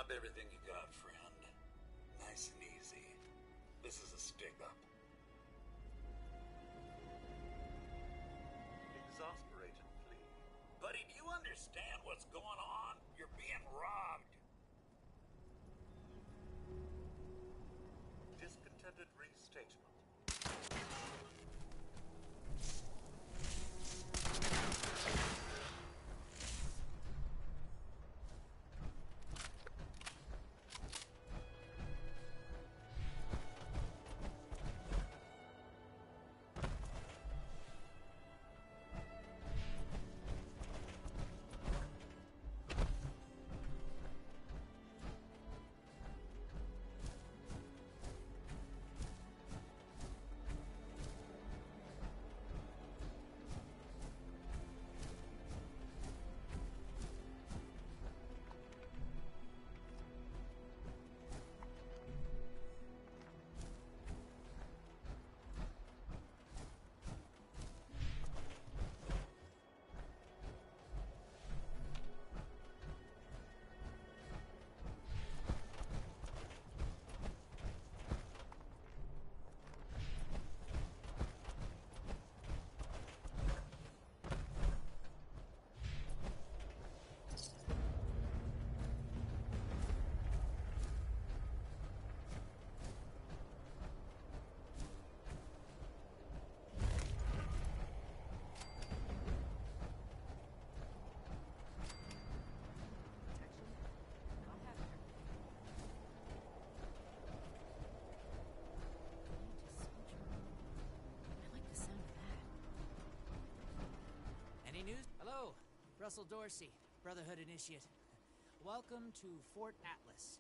Drop everything you got, friend. Nice and easy. This is a stick-up. Exasperated plea. Buddy, do you understand what's going on? You're being robbed. Discontented restatement. Hello, Russell Dorsey, Brotherhood Initiate. Welcome to Fort Atlas.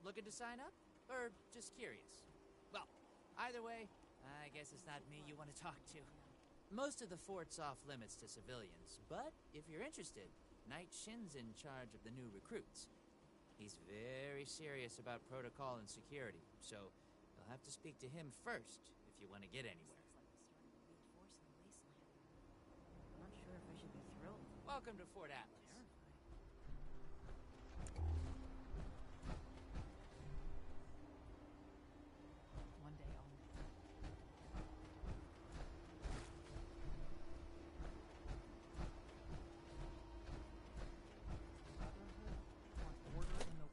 Looking to sign up? Or just curious? Well, either way, I guess it's not me you want to talk to. Most of the fort's off limits to civilians, but if you're interested, Knight Shin's in charge of the new recruits. He's very serious about protocol and security, so you'll have to speak to him first if you want to get anywhere. I'm not sure if I should be thrilled. Welcome to Fort Atlas. One day I'll... Order in the...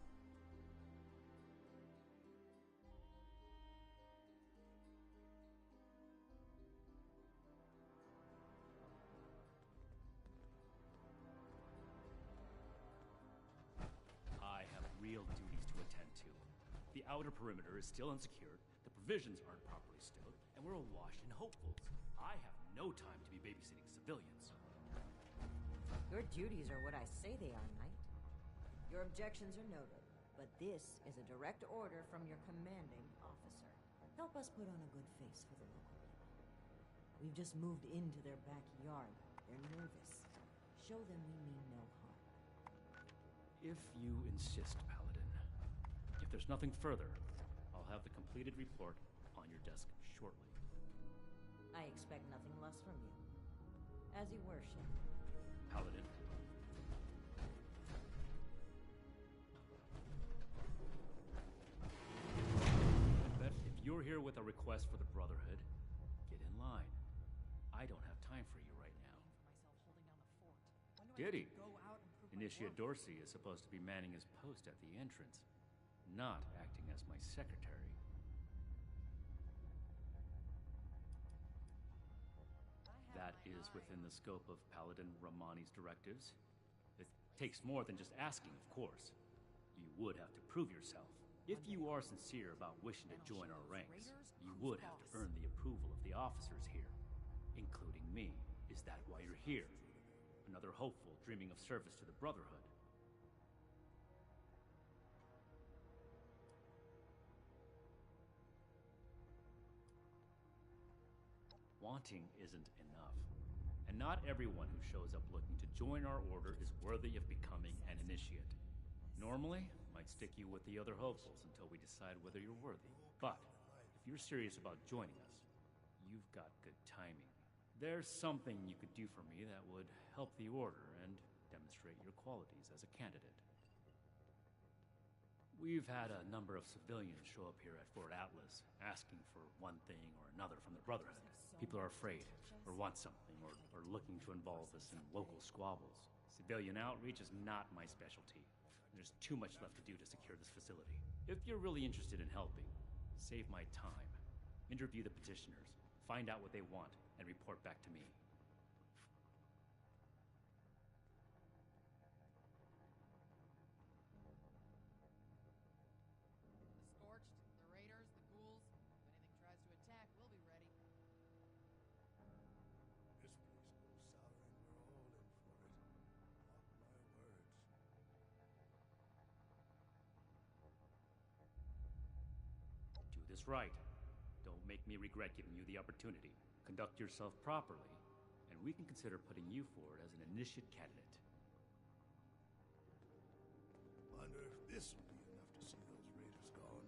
I have real duties to attend to. The outer perimeter is still unsecured, the provisions aren't properly stowed, and we're awash in hopefuls. I have no time to be babysitting civilians. Your duties are what I say they are, Knight. Your objections are noted, but this is a direct order from your commanding officer. Help us put on a good face for the local people. We've just moved into their backyard. They're nervous. Show them we mean no harm. If you insist, Paladin. If there's nothing further, I'll have the completed report on your desk shortly. I expect nothing less from you. As you worship. Paladin. I bet if you're here with a request for the Brotherhood, get in line. I don't have time for you right now. Did he? Initiate Dorsey is supposed to be manning his post at the entrance, not acting as my secretary. That is within the scope of Paladin Romani's directives. It takes more than just asking, of course. You would have to prove yourself. If you are sincere about wishing to join our ranks, you would have to earn the approval of the officers here, including me. Is that why you're here? Another hopeful dreaming of service to the Brotherhood. Wanting isn't enough. And not everyone who shows up looking to join our order is worthy of becoming an initiate. Normally, I'd stick you with the other hopefuls until we decide whether you're worthy. But if you're serious about joining us, you've got good timing. There's something you could do for me that would help the order and demonstrate your qualities as a candidate. We've had a number of civilians show up here at Fort Atlas, asking for one thing or another from the Brotherhood. People are afraid, or want something, or looking to involve us in local squabbles. Civilian outreach is not my specialty. There's too much left to do to secure this facility. If you're really interested in helping, save my time. Interview the petitioners, find out what they want, and report back to me. The Scorched, the Raiders, the Ghouls. If anything tries to attack, we'll be ready. This place goes sour and we're all in for it. Mark my words. Do this right. Don't make me regret giving you the opportunity. Conduct yourself properly, and we can consider putting you forward as an initiate candidate. Wonder if this will be enough to see those raiders gone.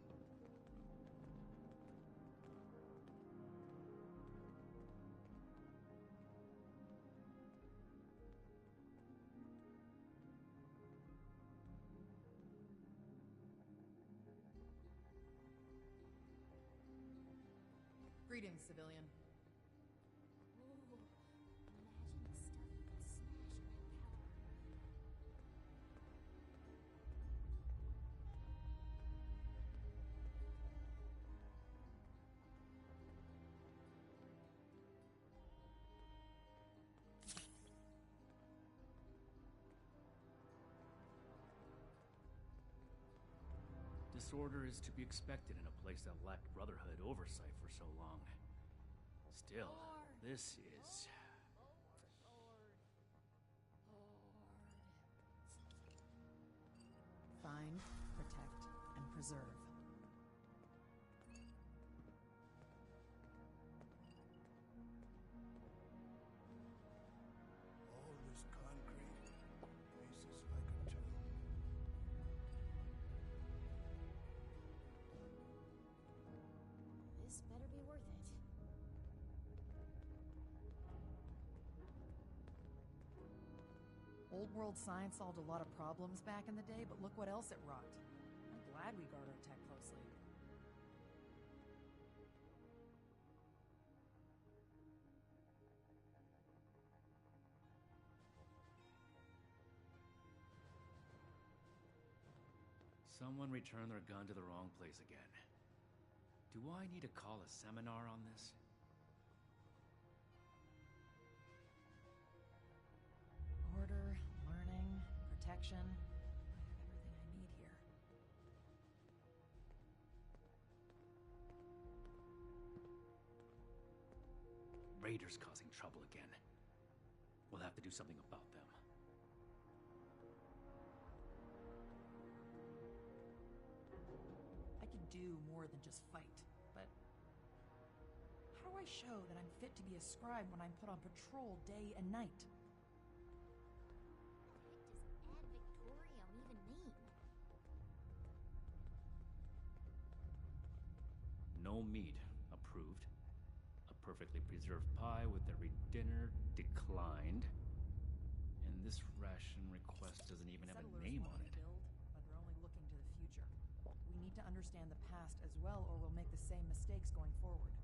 Greetings, civilian. Ooh, imagine the stuff you could smash in that power. Disorder is to be expected in a place that lacked Brotherhood oversight for so long. Still, this is... Find, protect, and preserve. All this concrete, places like a tomb. This better be worth it. Old world science solved a lot of problems back in the day, but look what else it wrought. I'm glad we guard our tech closely. Someone returned their gun to the wrong place again. Do I need to call a seminar on this? Order, learning, protection. I have everything I need here. Raiders causing trouble again. We'll have to do something about them. I could do more than just fight, but how do I show that I'm fit to be a scribe when I'm put on patrol day and night? What does ad victoriam even mean? No meat approved. A perfectly preserved pie with every dinner declined. And this ration request doesn't even have a Settlers name want on to it. build, but they're only looking to the future. We need to understand the past as well, or we'll make the same mistakes going forward.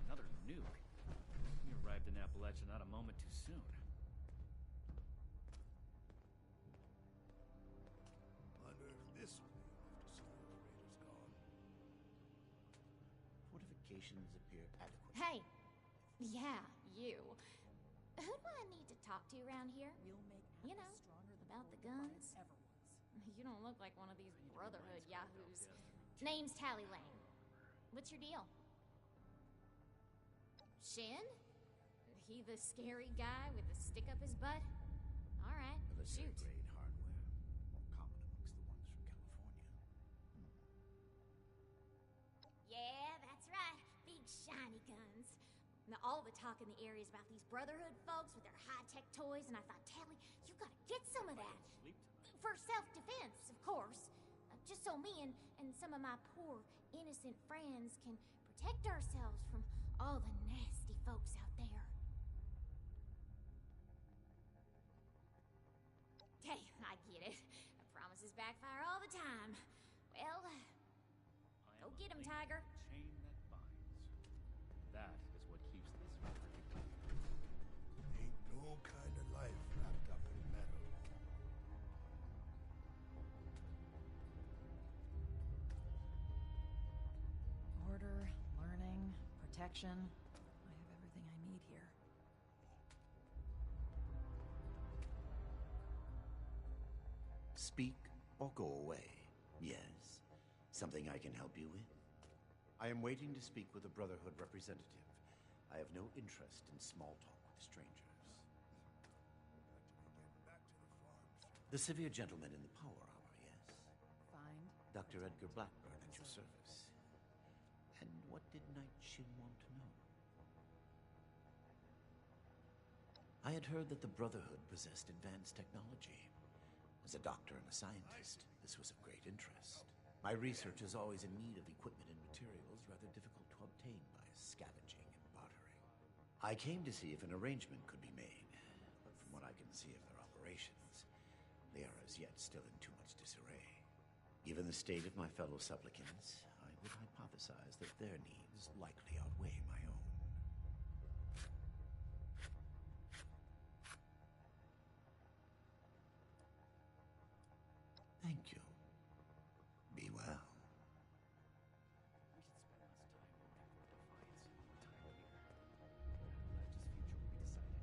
Another nuke. We arrived in Appalachia not a moment too soon. Wonder if this will be enough to see all the raiders gone. Fortifications appear adequate. Hey! Yeah, you. Who do I need to talk to around here? We'll make You Atlas know, stronger than about the Fort Reliance guns. ever was. You don't look like one of these Brotherhood yahoos. Name's Tally Lane. What's your deal? Shin? He the scary guy with the stick up his butt? Alright, shoot. Military-grade hardware. Common amongst the ones from California. Yeah, that's right. Big shiny guns. Now, all the talk in the area is about these Brotherhood folks with their high-tech toys, and I thought, Tally, you gotta get some of that. Sleep tonight. For self-defense, of course. Just so me and some of my poor, innocent friends can protect ourselves from all the nasty folks out there. Hey, I get it. Promises backfire all the time. Well, go get him, Tiger. Chain that binds. That is what keeps this river together. Ain't no kind of life wrapped up in metal. Order, learning, protection. I have everything I need here. Speak or go away. Yes. Something I can help you with? I am waiting to speak with a Brotherhood representative. I have no interest in small talk with strangers. Back to the farm, sir. The severe gentleman in the power armor, yes? Find. Dr. Edgar Blackburn at your service. And what did Knight Shin want to know? I had heard that the Brotherhood possessed advanced technology. As a doctor and a scientist, this was of great interest. My research is always in need of equipment and materials rather difficult to obtain by scavenging and bartering. I came to see if an arrangement could be made, but from what I can see of their operations, they are as yet still in too much disarray. Given the state of my fellow supplicants, I would hypothesize that their needs likely outweigh my own. Thank you. Be well. We should spend less time working for Defiance, more time here. Lefty's future will be decided.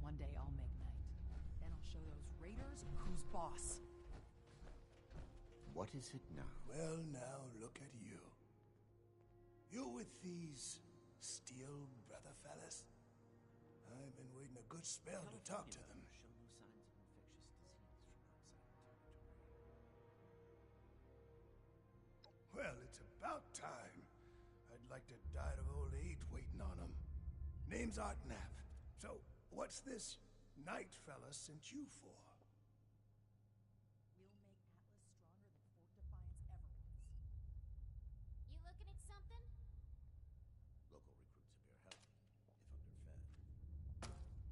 One day I'll make Knight. Then I'll show those raiders who's boss. What is it now? Well, now look at you. You with these steel brother fellas? I've been waiting a good spell to talk to them. Show no signs of infectious disease from outside territory. Well, it's about time. I'd like to die of old age waiting on them. Name's Artnav. So, what's this Knight fella sent you for? We'll make Atlas stronger than Fort Defiance ever was. You looking at something? Local recruits appear healthy, if underfed.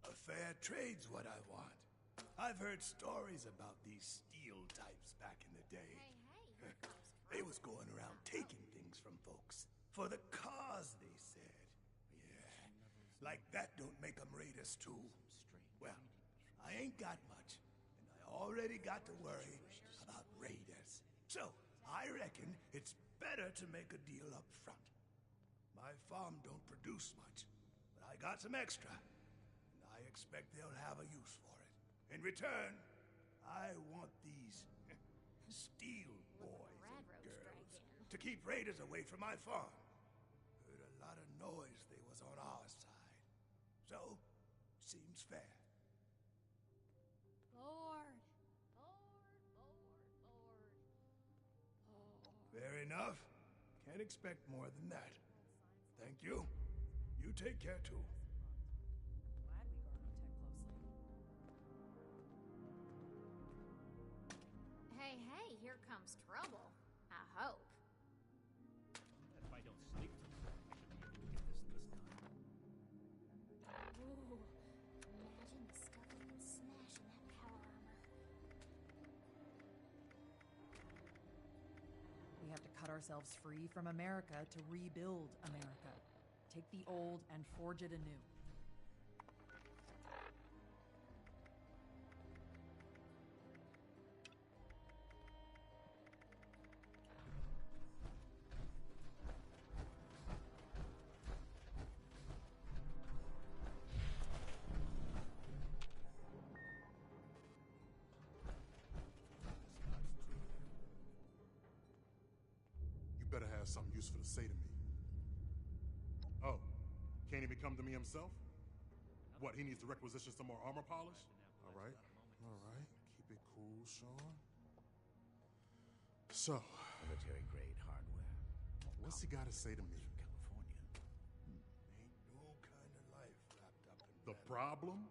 A fair trade's what I want. I've heard stories about these steel types back in the day. Hey, here comes They was going around taking things from folks. For the cause, they said. Yeah. Like that don't make them raiders too. Well, I ain't got much. And I already got to worry about raiders. So, I reckon it's better to make a deal up front. My farm don't produce much, but I got some extra. And I expect they'll have a use for it. In return, I want these steel boys and girls to keep raiders away from my farm. Heard a lot of noise they was on our side. So, seems fair. Lord. Fair enough. Can't expect more than that. Thank you. You take care too. Glad we guard our tech closely. Hey, here comes trouble. I hope. If I don't sleep tonight, I should be able to get this list done. Ooh, imagine the stuff we can smash in that power armor. We have to cut ourselves free from America to rebuild America. Take the old and forge it anew. You better have something useful to say to me. Oh, can't even come to me himself? What, he needs to requisition some more armor polish? All right. Keep it cool, Sean. So, Military-grade hardware. what's he got to say to me? California. Ain't no kind of life wrapped up in problem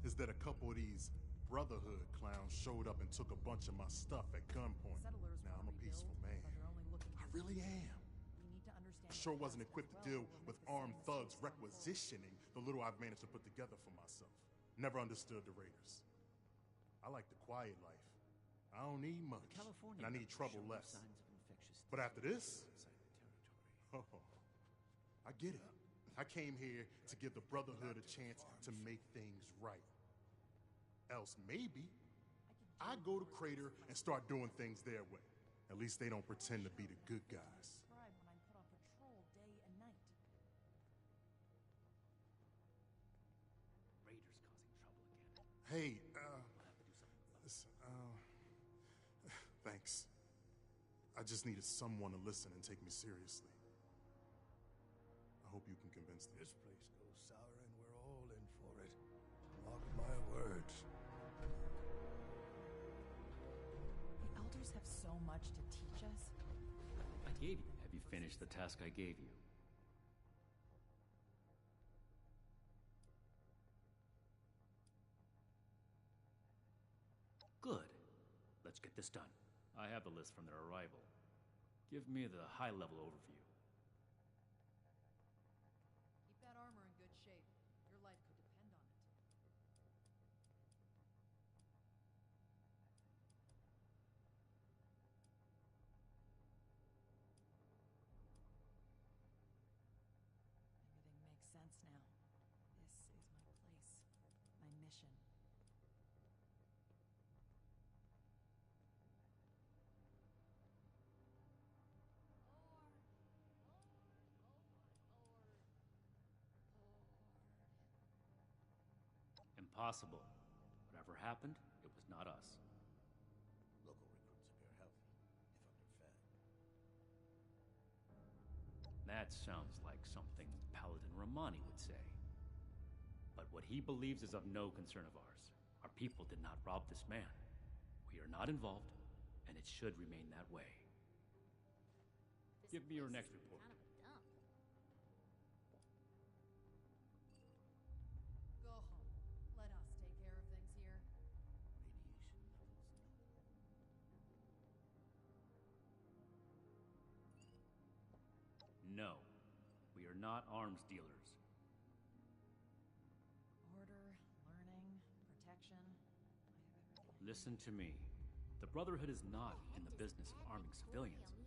is that a couple of these Brotherhood clowns showed up and took a bunch of my stuff at gunpoint. Settlers Now, I'm a want to peaceful rebuild, man. but they're only looking I for really peace. am. We need to understand I sure the wasn't past equipped as to deal well, or we'll with make the same armed thugs mistakes going forward. requisitioning the little I've managed to put together for myself. Never understood the Raiders. I like the quiet life. I don't need much, California and I need reps trouble show no less. signs of infectious But after disease this, outside the territory. I get it. I came here to give the Brotherhood a chance to make things right. Else maybe I go to Crater and start doing things their way. At least they don't pretend to be the good guys. Describe when I'm put on patrol day and night. Raiders causing trouble again. Hey, We'll have to do something about it. listen, thanks. I just needed someone to listen and take me seriously. I hope you can convince them. This place goes sour and we're all in for it. Mark my words. The elders have so much to teach us. I gave you. Have you finished the task I gave you? Good. Let's get this done. I have the list from their arrival. Give me the high-level overview. Keep that armor in good shape. Your life could depend on it. Everything makes sense now. This is my place. My mission. Impossible. Whatever happened, it was not us. Local recruits appear healthy, if underfed. That sounds like something Paladin Romani would say. But what he believes is of no concern of ours. Our people did not rob this man. We are not involved, and it should remain that way. This Give me your place next is report. Kind of a dump. Go home. Let us take care of things here. Radiation levels No. We are not arms dealers. Order, learning, protection. I have everything. Listen to me. The Brotherhood is not in the business of arming civilians.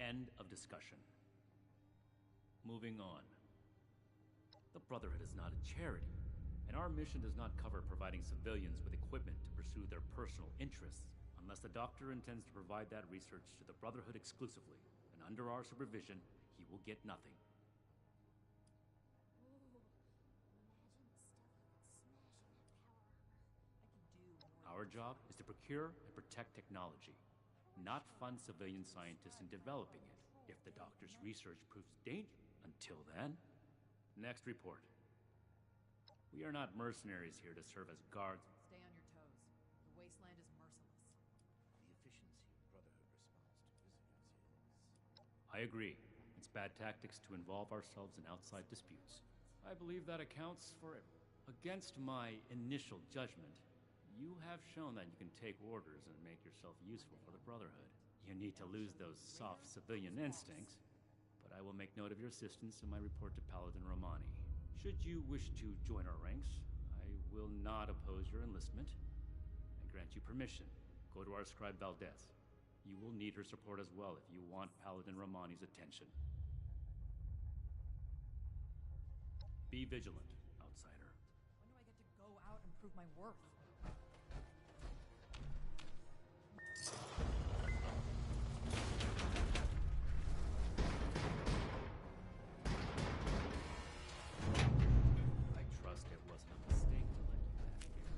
End of discussion. Moving on. The Brotherhood is not a charity, and our mission does not cover providing civilians with equipment to pursue their personal interests, unless the Doctor intends to provide that research to the Brotherhood exclusively, and under our supervision, he will get nothing. Ooh, imagine Stella smashing that power armor. I can do more. Our job is to procure and protect technology, not fund civilian scientists in developing it, if the Doctor's research proves dangerous. Until then, next report. We are not mercenaries here to serve as guards. Stay on your toes. The wasteland is merciless. The efficiency of Brotherhood response to visitors is... I agree. It's bad tactics to involve ourselves in outside disputes. I believe that accounts for it. Against my initial judgment, you have shown that you can take orders and make yourself useful for the Brotherhood. You need to lose those soft civilian instincts, but I will make note of your assistance in my report to Paladin Romani. Should you wish to join our ranks, I will not oppose your enlistment. I grant you permission. Go to our scribe Valdez. You will need her support as well if you want Paladin Romani's attention. Be vigilant, outsider. When do I get to go out and prove my worth? I trust it wasn't a mistake to let you back here.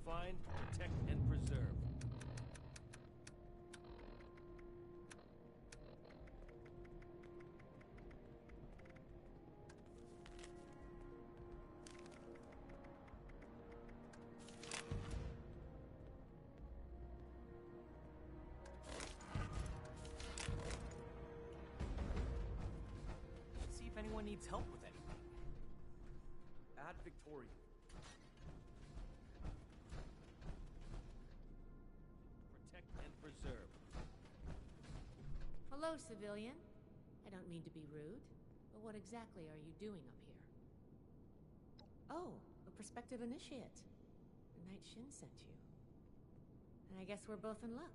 Find, protect, and preserve. See if anyone needs help with anything. Add Victoria. Hello, civilian. I don't mean to be rude, but what exactly are you doing up here? Oh, a prospective initiate. The Knight Shin sent you. And I guess we're both in luck.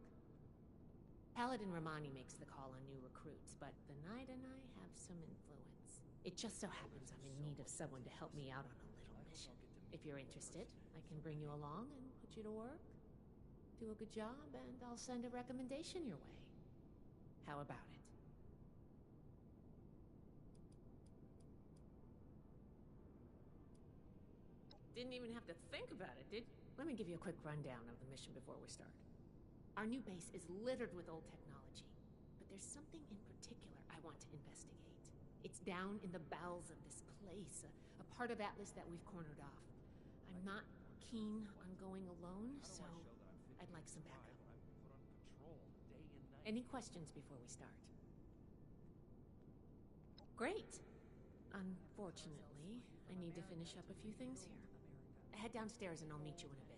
Paladin Romani makes the call on new recruits, but the Knight and I have some influence. It just so happens I'm in need of someone to help me out on a little mission. If you're interested, I can bring you along and put you to work. Do a good job, and I'll send a recommendation your way. How about it? Didn't even have to think about it, did you? Let me give you a quick rundown of the mission before we start. Our new base is littered with old technology, but there's something in particular I want to investigate. It's down in the bowels of this place, a part of Atlas that we've cornered off. I'm not keen on going alone, so I'd like some backup. Any questions before we start? Great. Unfortunately, I need to finish up a few things here. Head downstairs and I'll meet you in a bit.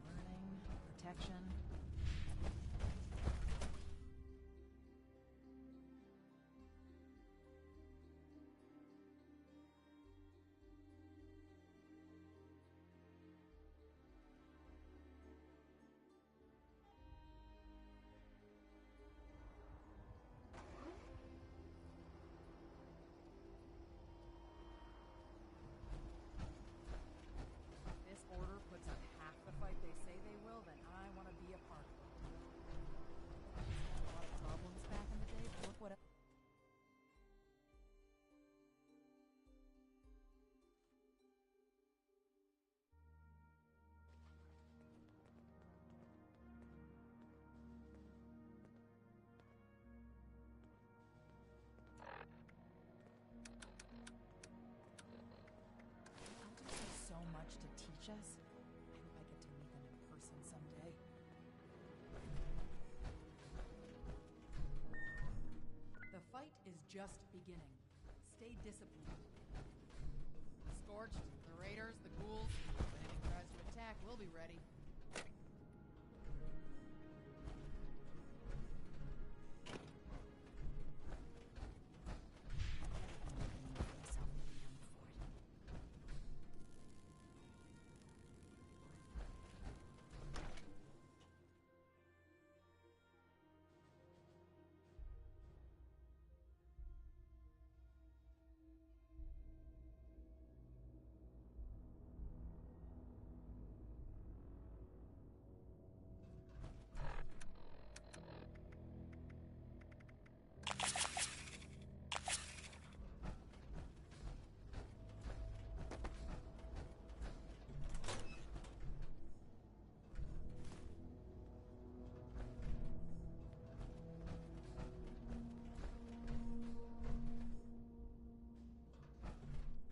Learning, protection. This order puts up half the fight they say they will, then I want to be a part of it. A lot of problems back in the day, but look what... Elders have so much to teach us. I hope I get to meet them in person someday. The fight is just beginning. Stay disciplined. Scorched, the raiders, the ghouls. If anything tries to attack, we'll be ready.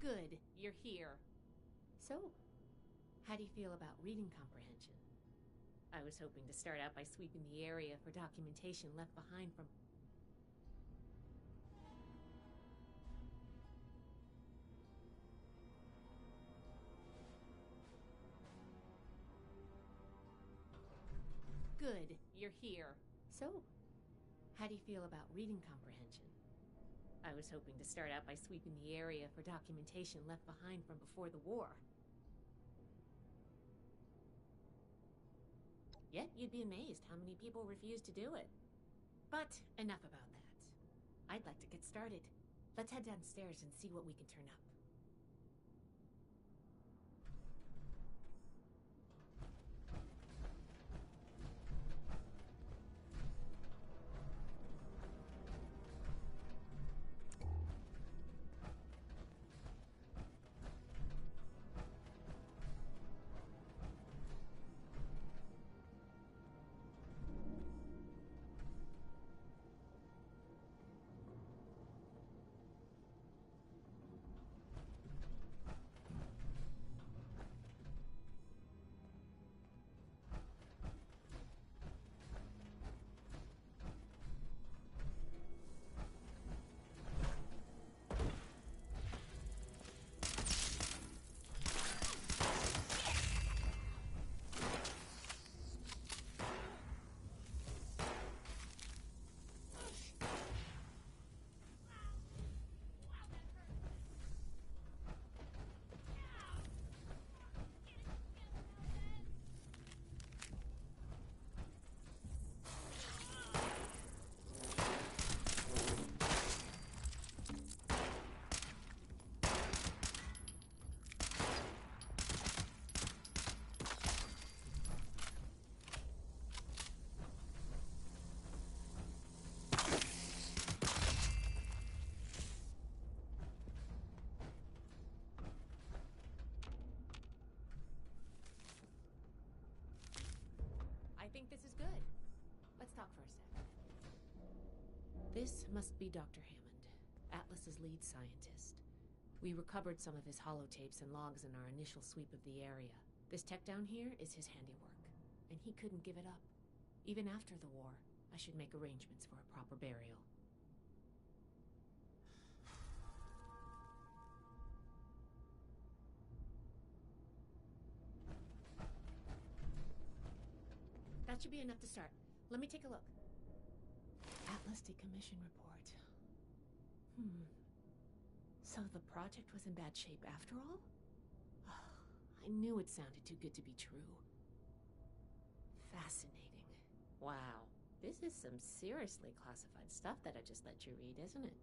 Good, you're here. So, how do you feel about reading comprehension? I was hoping to start out by sweeping the area for documentation left behind from... Good, you're here. So, how do you feel about reading comprehension? I was hoping to start out by sweeping the area for documentation left behind from before the war. Yet you'd be amazed how many people refuse to do it. But enough about that. I'd like to get started. Let's head downstairs and see what we can turn up. talk for a sec. This must be Dr. Hammond, Atlas's lead scientist. We recovered some of his holotapes and logs in our initial sweep of the area. This tech down here is his handiwork, and he couldn't give it up. Even after the war, I should make arrangements for a proper burial. That should be enough to start. Let me take a look. Atlas decommission report. So the project was in bad shape after all? I knew it sounded too good to be true. Fascinating. Wow. This is some seriously classified stuff that I just let you read, isn't it?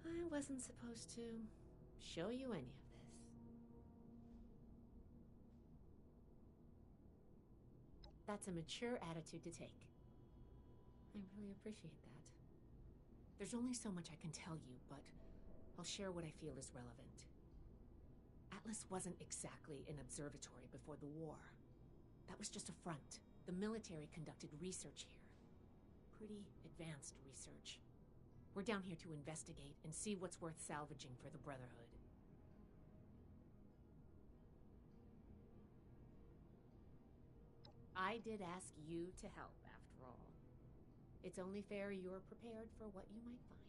I wasn't supposed to show you any of this. That's a mature attitude to take. I really appreciate that. There's only so much I can tell you, but I'll share what I feel is relevant. Atlas wasn't exactly an observatory before the war. That was just a front. The military conducted research here. Pretty advanced research. We're down here to investigate and see what's worth salvaging for the Brotherhood. I did ask you to help, after all. It's only fair you're prepared for what you might find.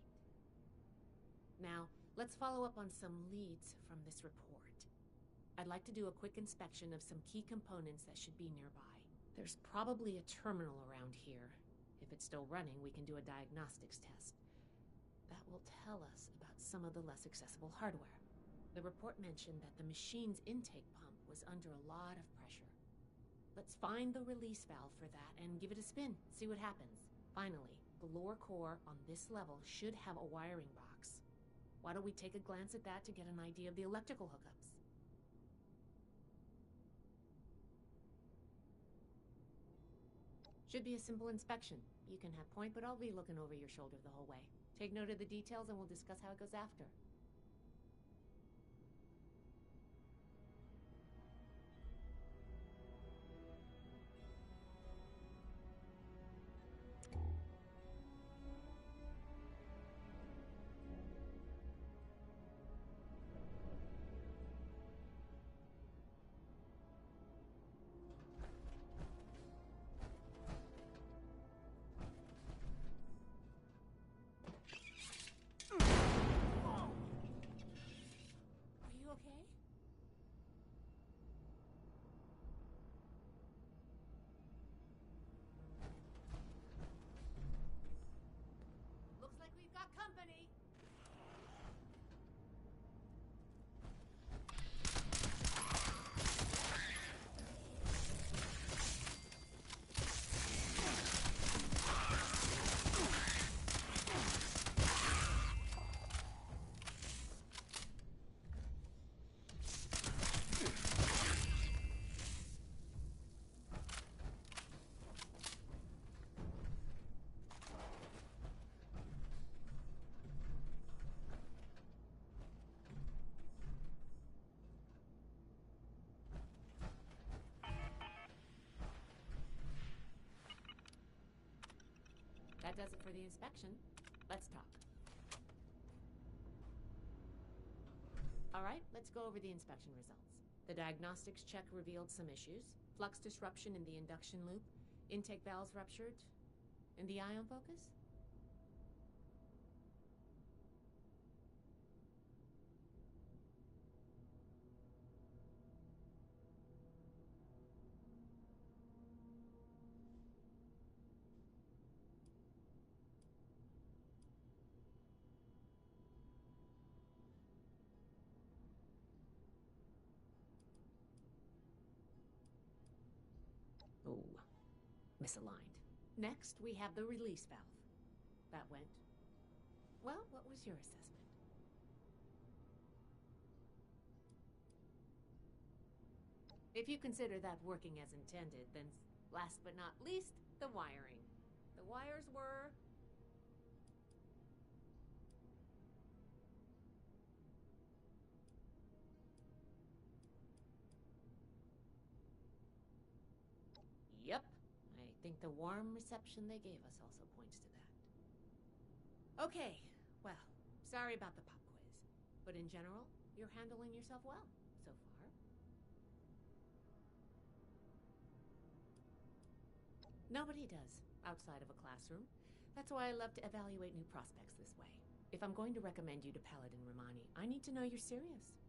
Now, let's follow up on some leads from this report. I'd like to do a quick inspection of some key components that should be nearby. There's probably a terminal around here. If it's still running, we can do a diagnostics test. That will tell us about some of the less accessible hardware. The report mentioned that the machine's intake pump was under a lot of pressure. Let's find the release valve for that and give it a spin, see what happens. Finally, the lower core on this level should have a wiring box. Why don't we take a glance at that to get an idea of the electrical hookups? Should be a simple inspection. You can have point, but I'll be looking over your shoulder the whole way. Take note of the details and we'll discuss how it goes after. Are you okay? Looks like we've got company. That does it for the inspection. Let's talk. All right, let's go over the inspection results. The diagnostics check revealed some issues. Flux disruption in the induction loop, intake valves ruptured, and the ion focus? Oh, misaligned. Next, we have the release valve. That went. Well, what was your assessment? If you consider that working as intended, then last but not least, the wiring. The wires were... Yep, I think the warm reception they gave us also points to that. Okay, well, sorry about the pop quiz. But in general, you're handling yourself well so far. Nobody does, outside of a classroom. That's why I love to evaluate new prospects this way. If I'm going to recommend you to Paladin Romani, I need to know you're serious.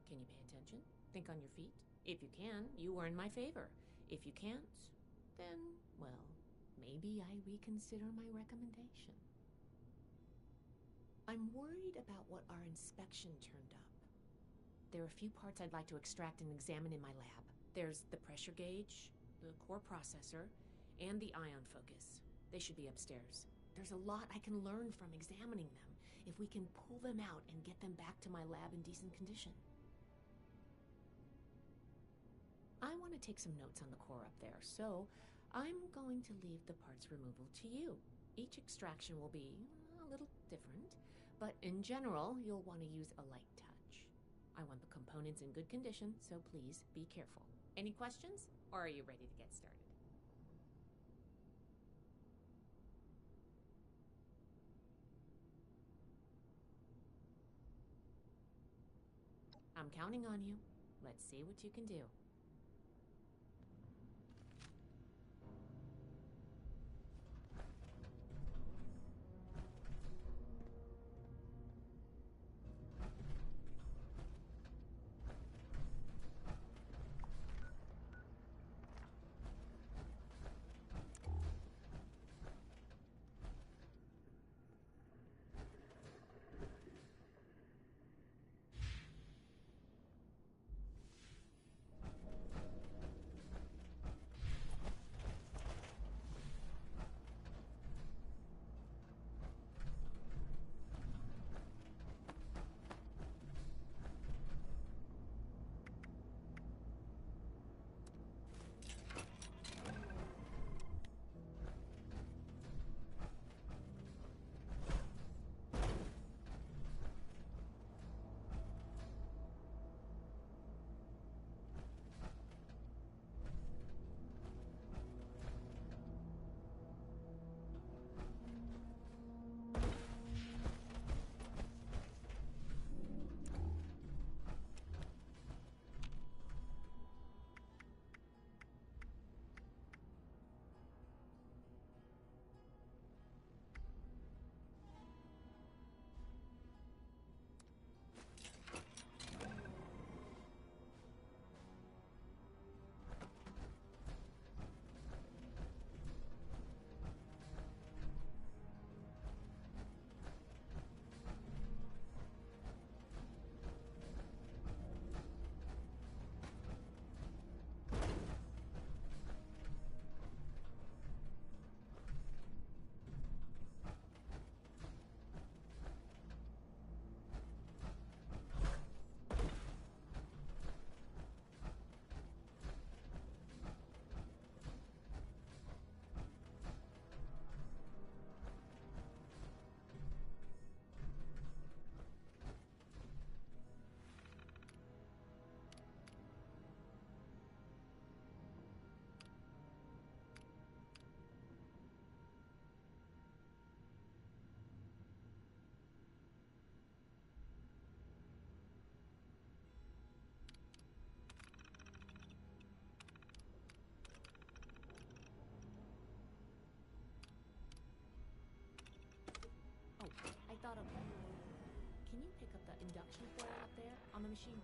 Can you pay attention? Think on your feet? If you can, you earn my favor. If you can't, then, well, maybe I reconsider my recommendation. I'm worried about what our inspection turned up. There are a few parts I'd like to extract and examine in my lab. There's the pressure gauge, the core processor, and the ion focus. They should be upstairs. There's a lot I can learn from examining them if we can pull them out and get them back to my lab in decent condition. I want to take some notes on the core up there, so I'm going to leave the parts removal to you. Each extraction will be a little different, but in general, you'll want to use a light touch. I want the components in good condition, so please be careful. Any questions, or are you ready to get started? I'm counting on you. Let's see what you can do. Thought of one. Can you pick up the induction coil up there on the machine?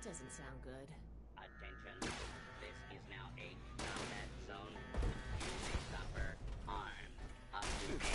doesn't sound good. Attention. This is now a combat zone. You may suffer harm up to 10.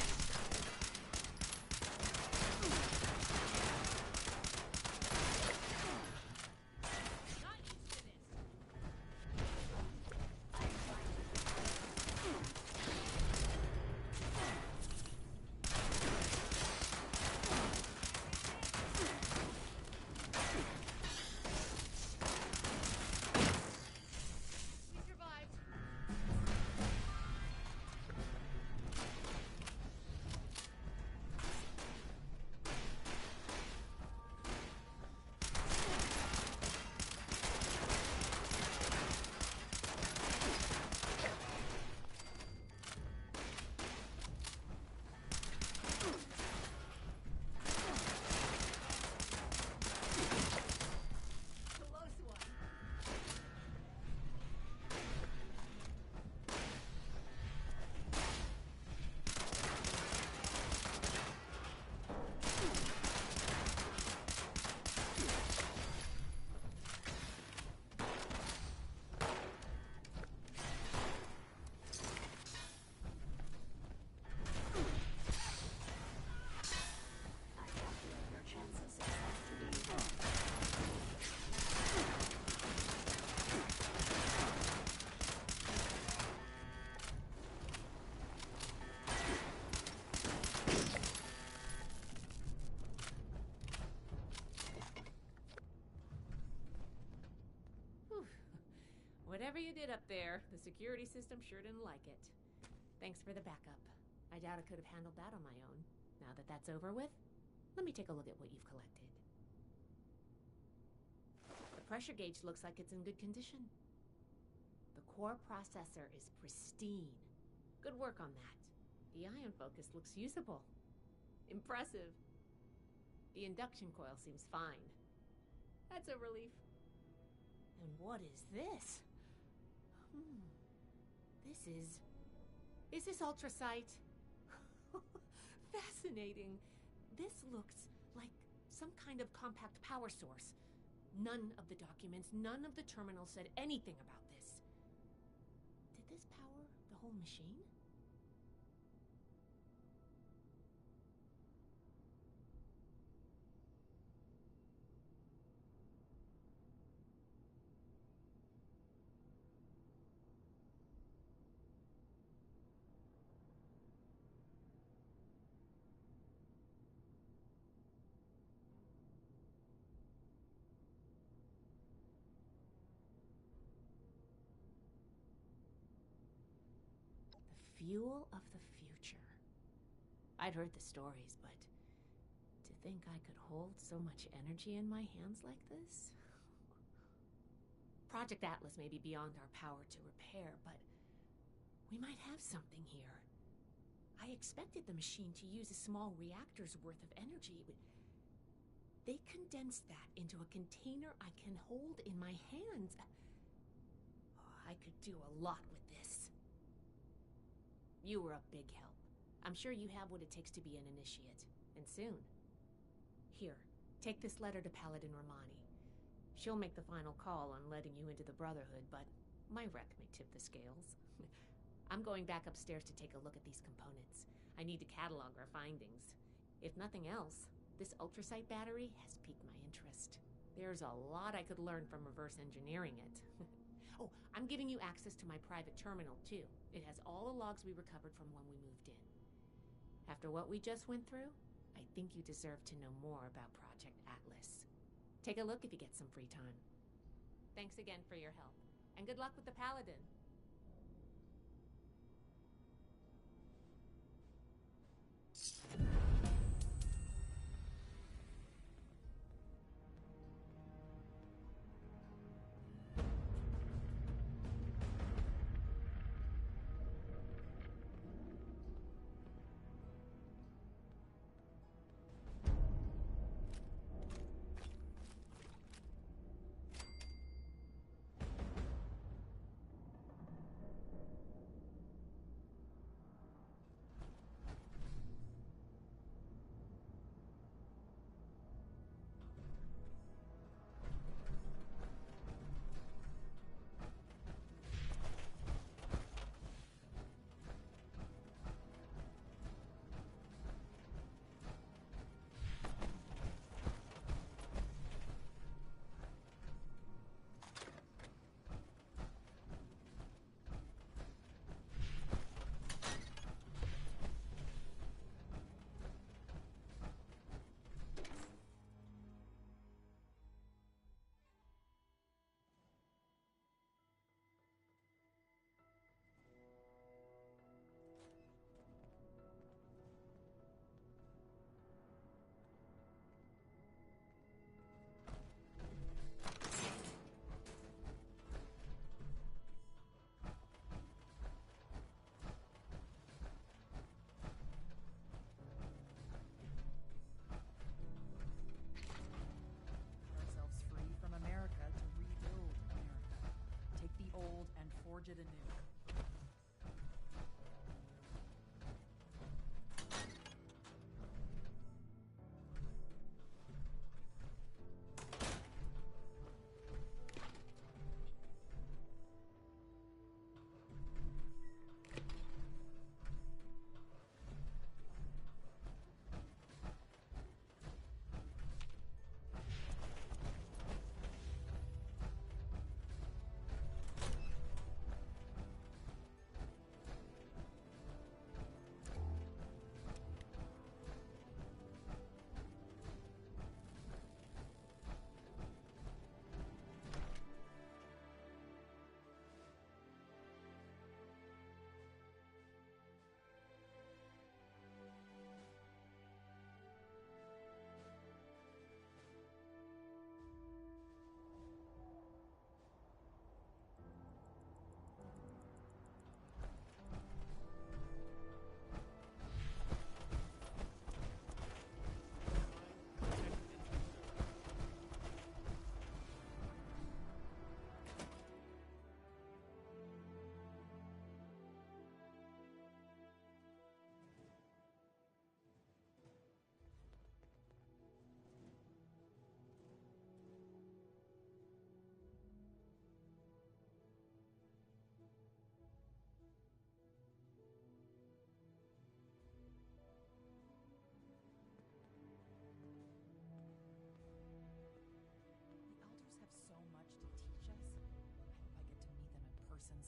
Whatever you did up there, the security system sure didn't like it. Thanks for the backup. I doubt I could have handled that on my own. Now that that's over with, let me take a look at what you've collected. The pressure gauge looks like it's in good condition. The core processor is pristine. Good work on that. The ion focus looks usable. Impressive. The induction coil seems fine. That's a relief. And what is this? Is this ultrasight? Fascinating. This looks like some kind of compact power source. None of the documents, none of the terminals said anything about this. Did this power the whole machine? Fuel of the future. I'd heard the stories, but to think I could hold so much energy in my hands like this? Project Atlas may be beyond our power to repair, but we might have something here. I expected the machine to use a small reactor's worth of energy. They condensed that into a container I can hold in my hands. I could do a lot with this. You were a big help. I'm sure you have what it takes to be an initiate. And soon. Here, take this letter to Paladin Romani. She'll make the final call on letting you into the Brotherhood, but my wreck may tip the scales. I'm going back upstairs to take a look at these components. I need to catalog our findings. If nothing else, this ultrasight battery has piqued my interest. There's a lot I could learn from reverse engineering it. Oh, I'm giving you access to my private terminal, too. It has all the logs we recovered from when we moved in. After what we just went through, I think you deserve to know more about Project Atlas. Take a look if you get some free time. Thanks again for your help, and good luck with the Paladin. forge it anew.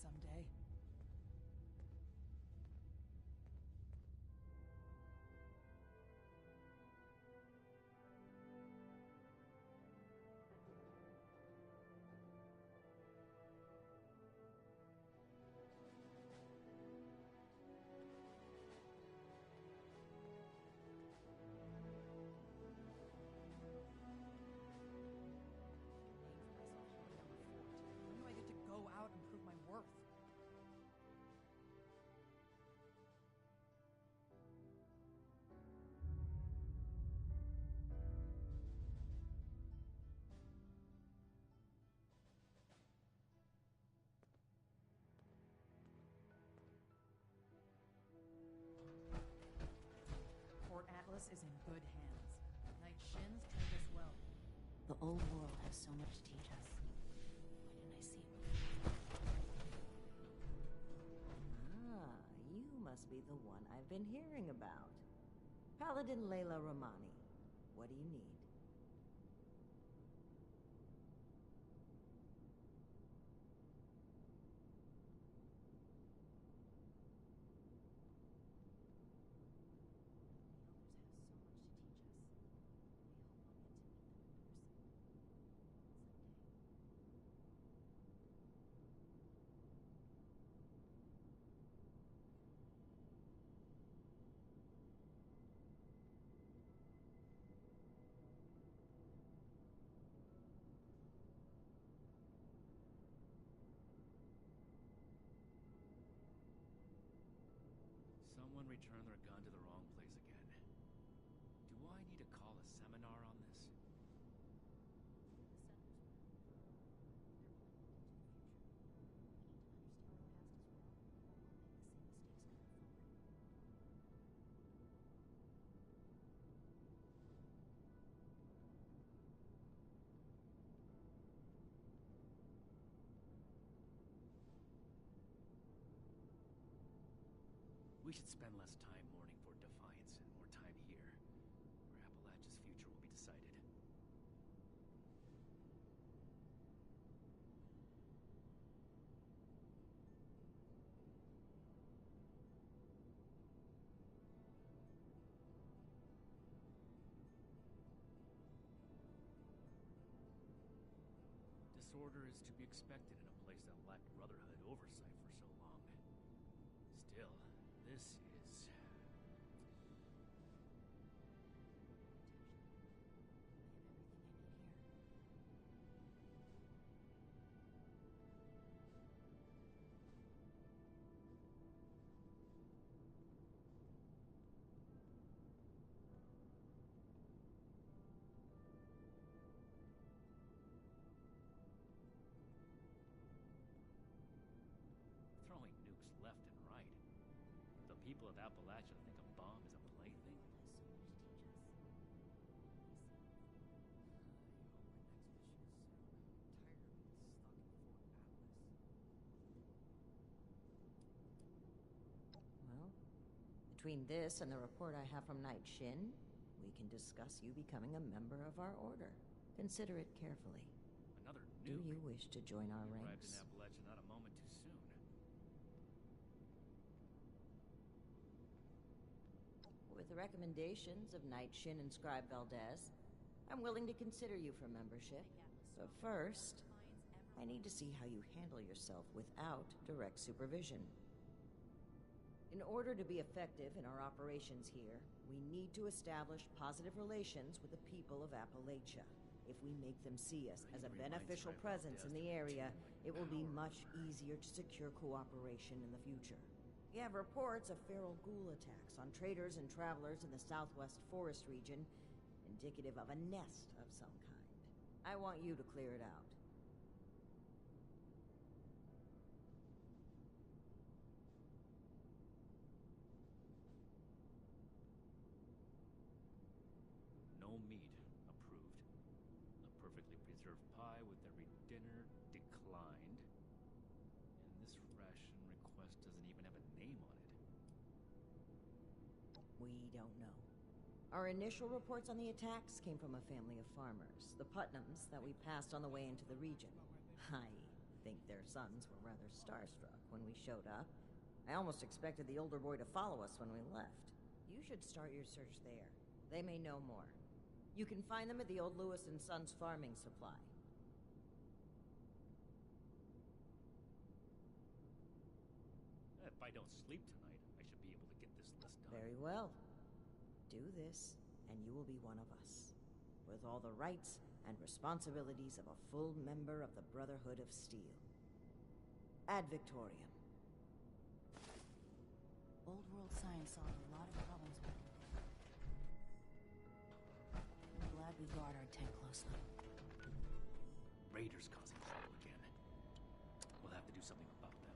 Someday. When do I get to go out and prove my worth? Fort Atlas is in good hands. Knight Shin's trained us well. The old world has so much to teach us. Why didn't I see it before? Ah, you must be the one I've been hearing about. Paladin Layla Romani. What do you need? Someone returned their gun to the wrong place again. Do I need to call a seminar on this? We should spend less time mourning for Defiance and more time here, where Appalachia's future will be decided. Disorder is to be expected in a place that lacked Brotherhood oversight for so long. Still, this is... of Appalachia think a bomb is a plaything? Well, between this and the report I have from Knight Shin, we can discuss you becoming a member of our order. Consider it carefully. Another Do nuke? you wish to join our You arrived in ranks? Appalachia not a moment too soon. With the recommendations of Knight Shin and Scribe Valdez, I'm willing to consider you for membership. But first, I need to see how you handle yourself without direct supervision. In order to be effective in our operations here, we need to establish positive relations with the people of Appalachia. If we make them see us as a beneficial presence in the area, it will be much easier to secure cooperation in the future. We have reports of feral ghoul attacks on traders and travelers in the southwest forest region, indicative of a nest of some kind. I want you to clear it out. No meat approved. A perfectly preserved pie with every dinner declined. And this ration request doesn't even have a name on it. We don't know. Our initial reports on the attacks came from a family of farmers, the Putnams, that we passed on the way into the region. I think their sons were rather starstruck when we showed up. I almost expected the older boy to follow us when we left. You should start your search there. They may know more. You can find them at the old Lewis and Sons farming supply. If I don't sleep tonight, I should be able to get this list done. Very well. Do this, and you will be one of us, with all the rights and responsibilities of a full member of the Brotherhood of Steel. Ad Victoriam. Old world science solved a lot of problems back in the day. I'm glad we guard our tent closely. Raiders causing trouble again. We'll have to do something about them.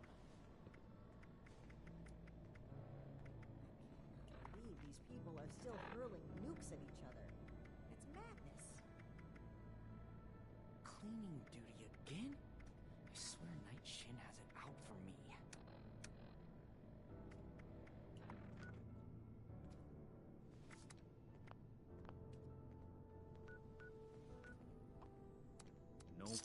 I can't believe these people are still hurling nukes at each other. It's madness. Cleaning duty again? I swear Knight Shin has it out for me. Nope.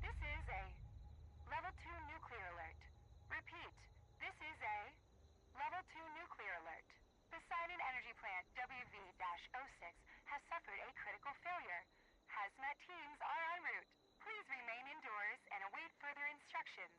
This is a Level 2 nuclear alert. Repeat, this is a Level 2 nuclear alert. Poseidon Energy Plant WV-06 has suffered a critical failure. Hazmat teams are en route. Please remain indoors and await further instructions.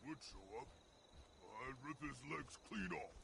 would show up, I'd rip his legs clean off.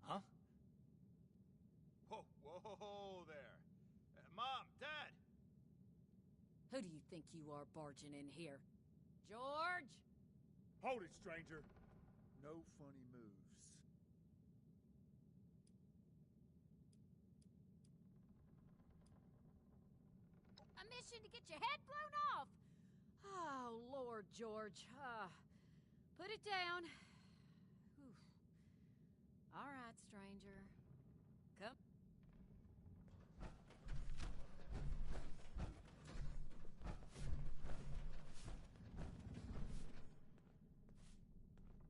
Huh? Whoa there. Mom, Dad! Who do you think you are barging in here? George? Hold it, stranger. No funny moves. A mission to get your head blown off! Oh, Lord, George. Put it down. Whew. All right, stranger. Come.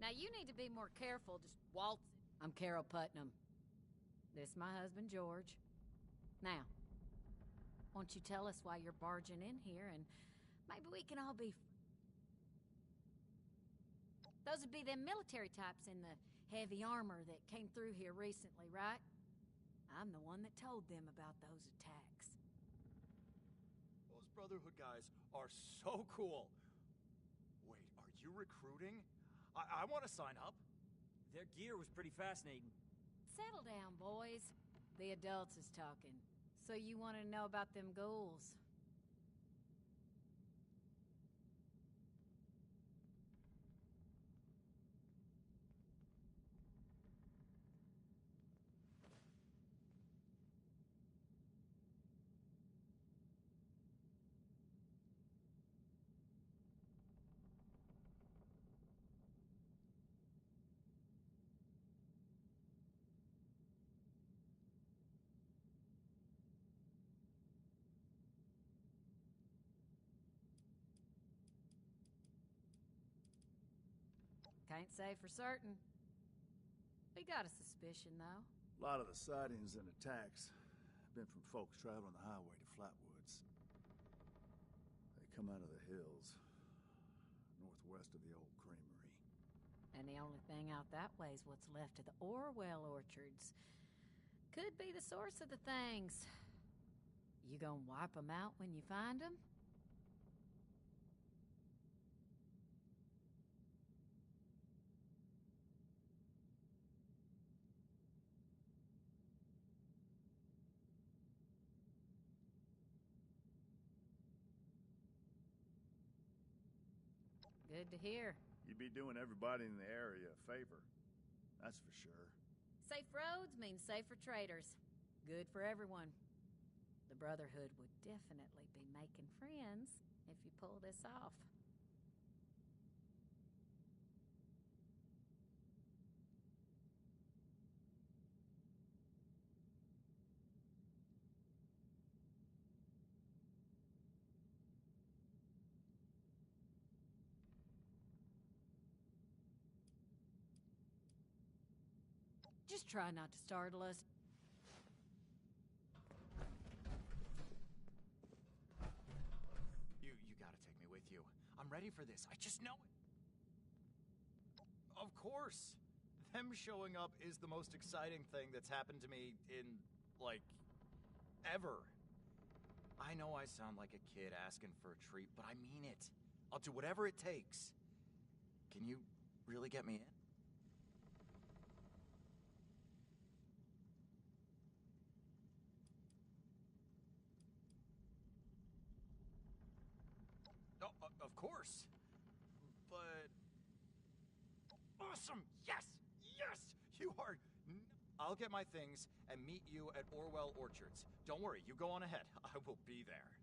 Now, you need to be more careful. Just waltz. I'm Carol Putnam. This is my husband, George. Now, won't you tell us why you're barging in here, and maybe we can all be... Those would be them military types in the heavy armor that came through here recently, right? I'm the one that told them about those attacks. Those Brotherhood guys are so cool. Wait, are you recruiting? I want to sign up. Their gear was pretty fascinating. Settle down, boys. The adults is talking. So you want to know about them ghouls? Can't say for certain. We got a suspicion, though. A lot of the sightings and attacks have been from folks traveling the highway to Flatwoods. They come out of the hills, northwest of the old creamery. And the only thing out that way is what's left of the Orwell orchards. Could be the source of the things. You gonna wipe them out when you find them? Good to hear. You'd be doing everybody in the area a favor. That's for sure. Safe roads mean safer traders. Good for everyone. The Brotherhood would definitely be making friends if you pull this off. Just try not to startle us. You gotta take me with you. I'm ready for this. I just know it. Of course. Them showing up is the most exciting thing that's happened to me in, like, ever. I know I sound like a kid asking for a treat, but I mean it. I'll do whatever it takes. Can you really get me in? Of course. But... Awesome! Yes! Yes! You are... I'll get my things and meet you at Orwell Orchards. Don't worry, you go on ahead. I will be there.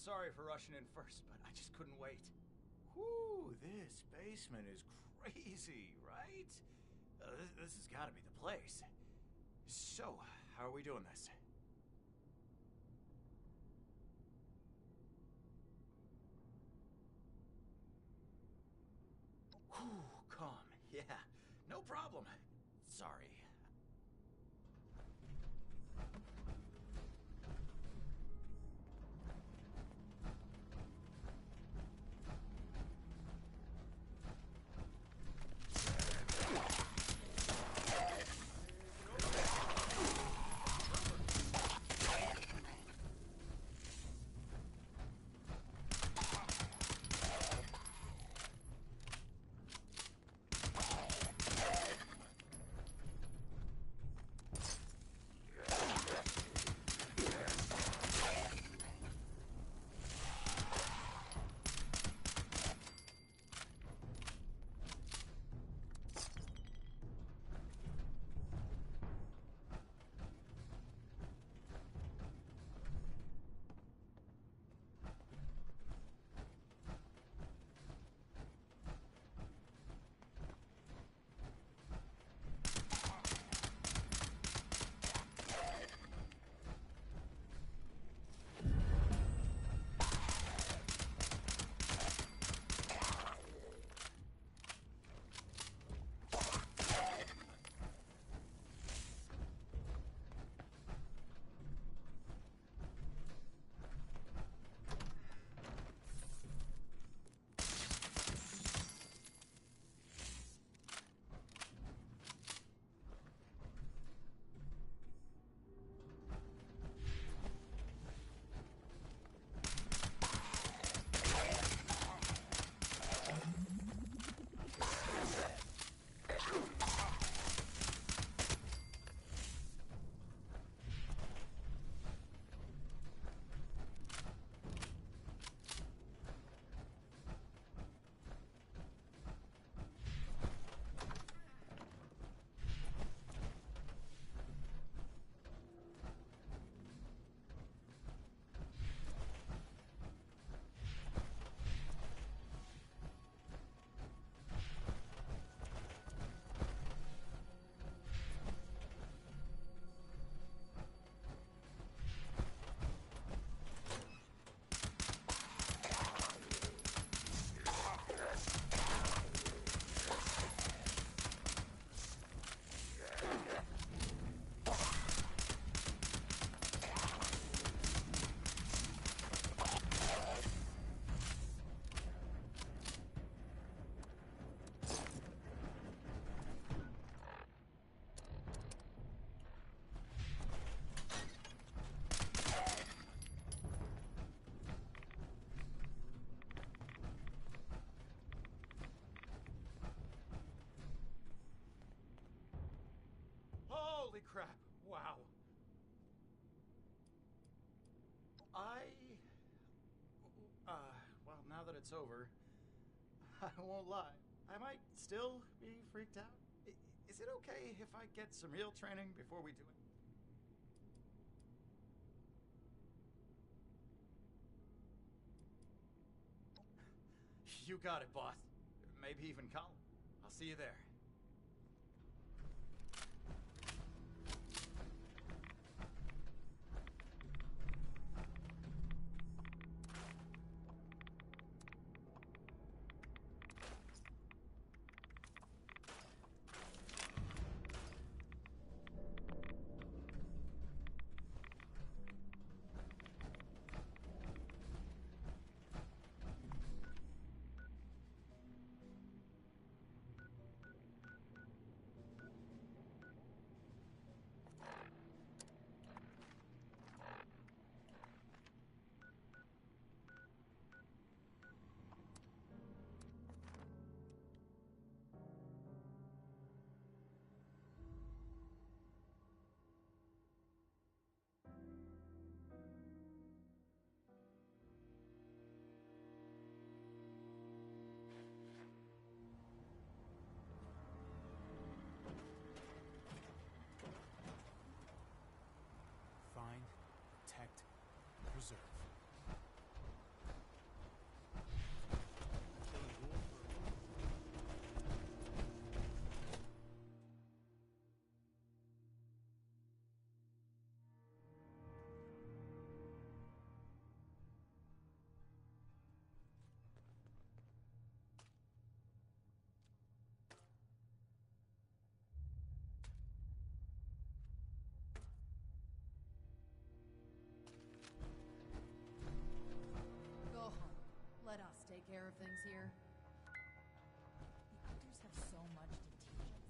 sorry for rushing in first, but I just couldn't wait. Whew, this basement is crazy, right? This has got to be the place. So, how are we doing this? Whew, calm. Yeah, no problem. Sorry. Holy crap, wow. Well, now that it's over, I won't lie. I might still be freaked out. Is it okay if I get some real training before we do it? You got it, boss. Maybe even Colin. I'll see you there. care of things here? The elders have so much to teach us.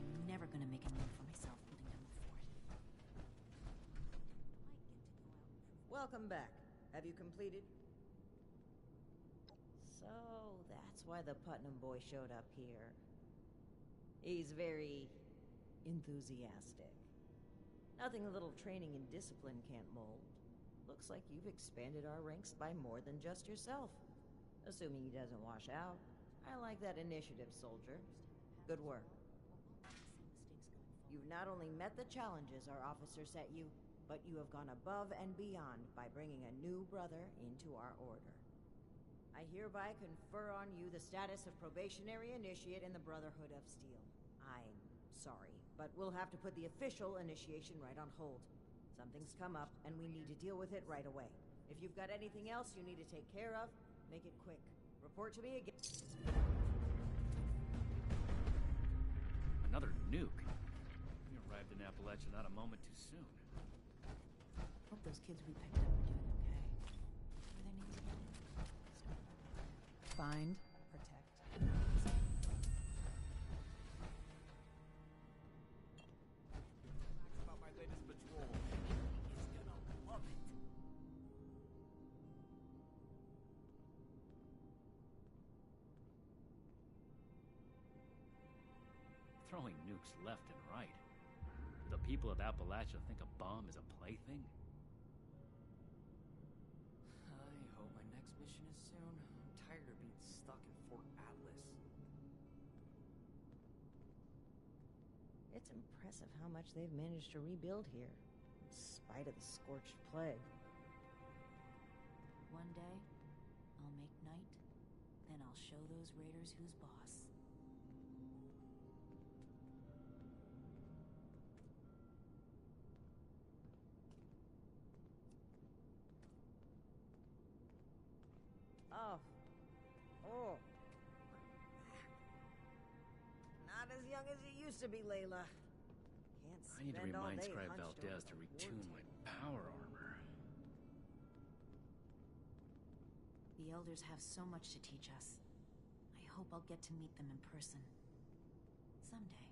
I'm never gonna make a name for myself holding down the fort. Welcome back. Have you completed? So, that's why the Putnam boy showed up here. He's very enthusiastic. Nothing a little training and discipline can't mold. Looks like you've expanded our ranks by more than just yourself. Assuming he doesn't wash out. I like that initiative, soldier. Good work. You've not only met the challenges our officer set you, but you have gone above and beyond by bringing a new brother into our order. I hereby confer on you the status of probationary initiate in the Brotherhood of Steel. I'm sorry, but we'll have to put the official initiation right on hold. Something's come up, and we need to deal with it right away. If you've got anything else you need to take care of, make it quick. Report to me again. Another nuke. We arrived in Appalachia not a moment too soon. Hope those kids we picked up are doing okay. What are their names again? Find, protect. About my latest patrol. He's gonna love it. Throwing nukes left and right. The people of Appalachia think a bomb is a plaything? I hope my next mission is soon. I'm tired of being stuck in Fort Atlas. It's impressive how much they've managed to rebuild here, in spite of the scorched plague. One day, I'll make night, then I'll show those raiders who's boss. Oh. Not as young as you used to be, Layla. Can't I need to spend all remind day Scribe hunched Valdez over to the retune my power armor. The elders have so much to teach us. I hope I'll get to meet them in person. Someday.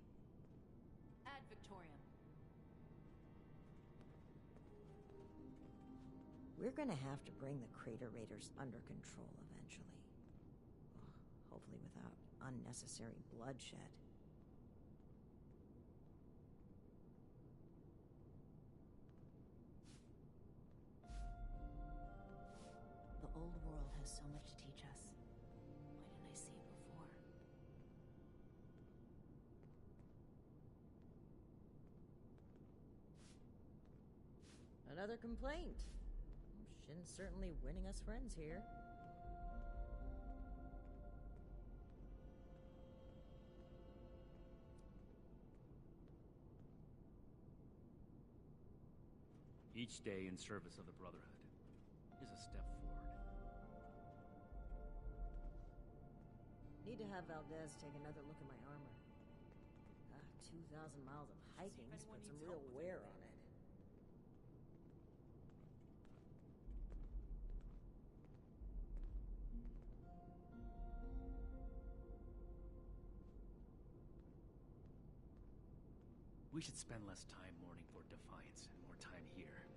Ad Victoriam. We're gonna have to bring the Crater Raiders under control eventually. Hopefully without unnecessary bloodshed. The old world has so much to teach us. Why didn't I see it before? Another complaint. Shin's certainly winning us friends here. Each day in service of the Brotherhood is a step forward. Need to have Valdez take another look at my armor. 2,000 miles of hiking has put some real wear on it. We should spend less time mourning for Defiance and more time here,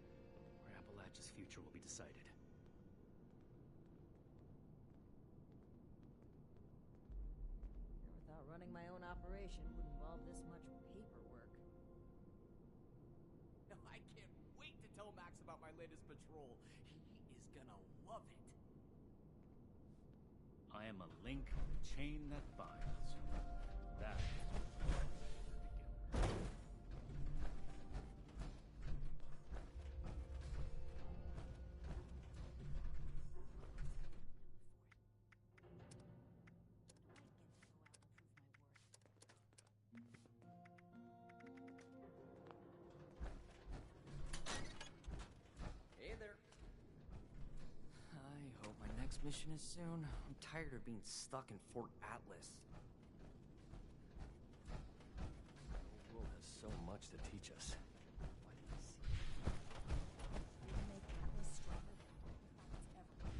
where Appalachia's future will be decided. Never thought running my own operation would involve this much paperwork. I can't wait to tell Max about my latest patrol. He is gonna love it. I am a link on the chain that binds. That is next mission is soon. I'm tired of being stuck in Fort Atlas. The world has so much to teach us. Make Atlas stronger than it's ever been.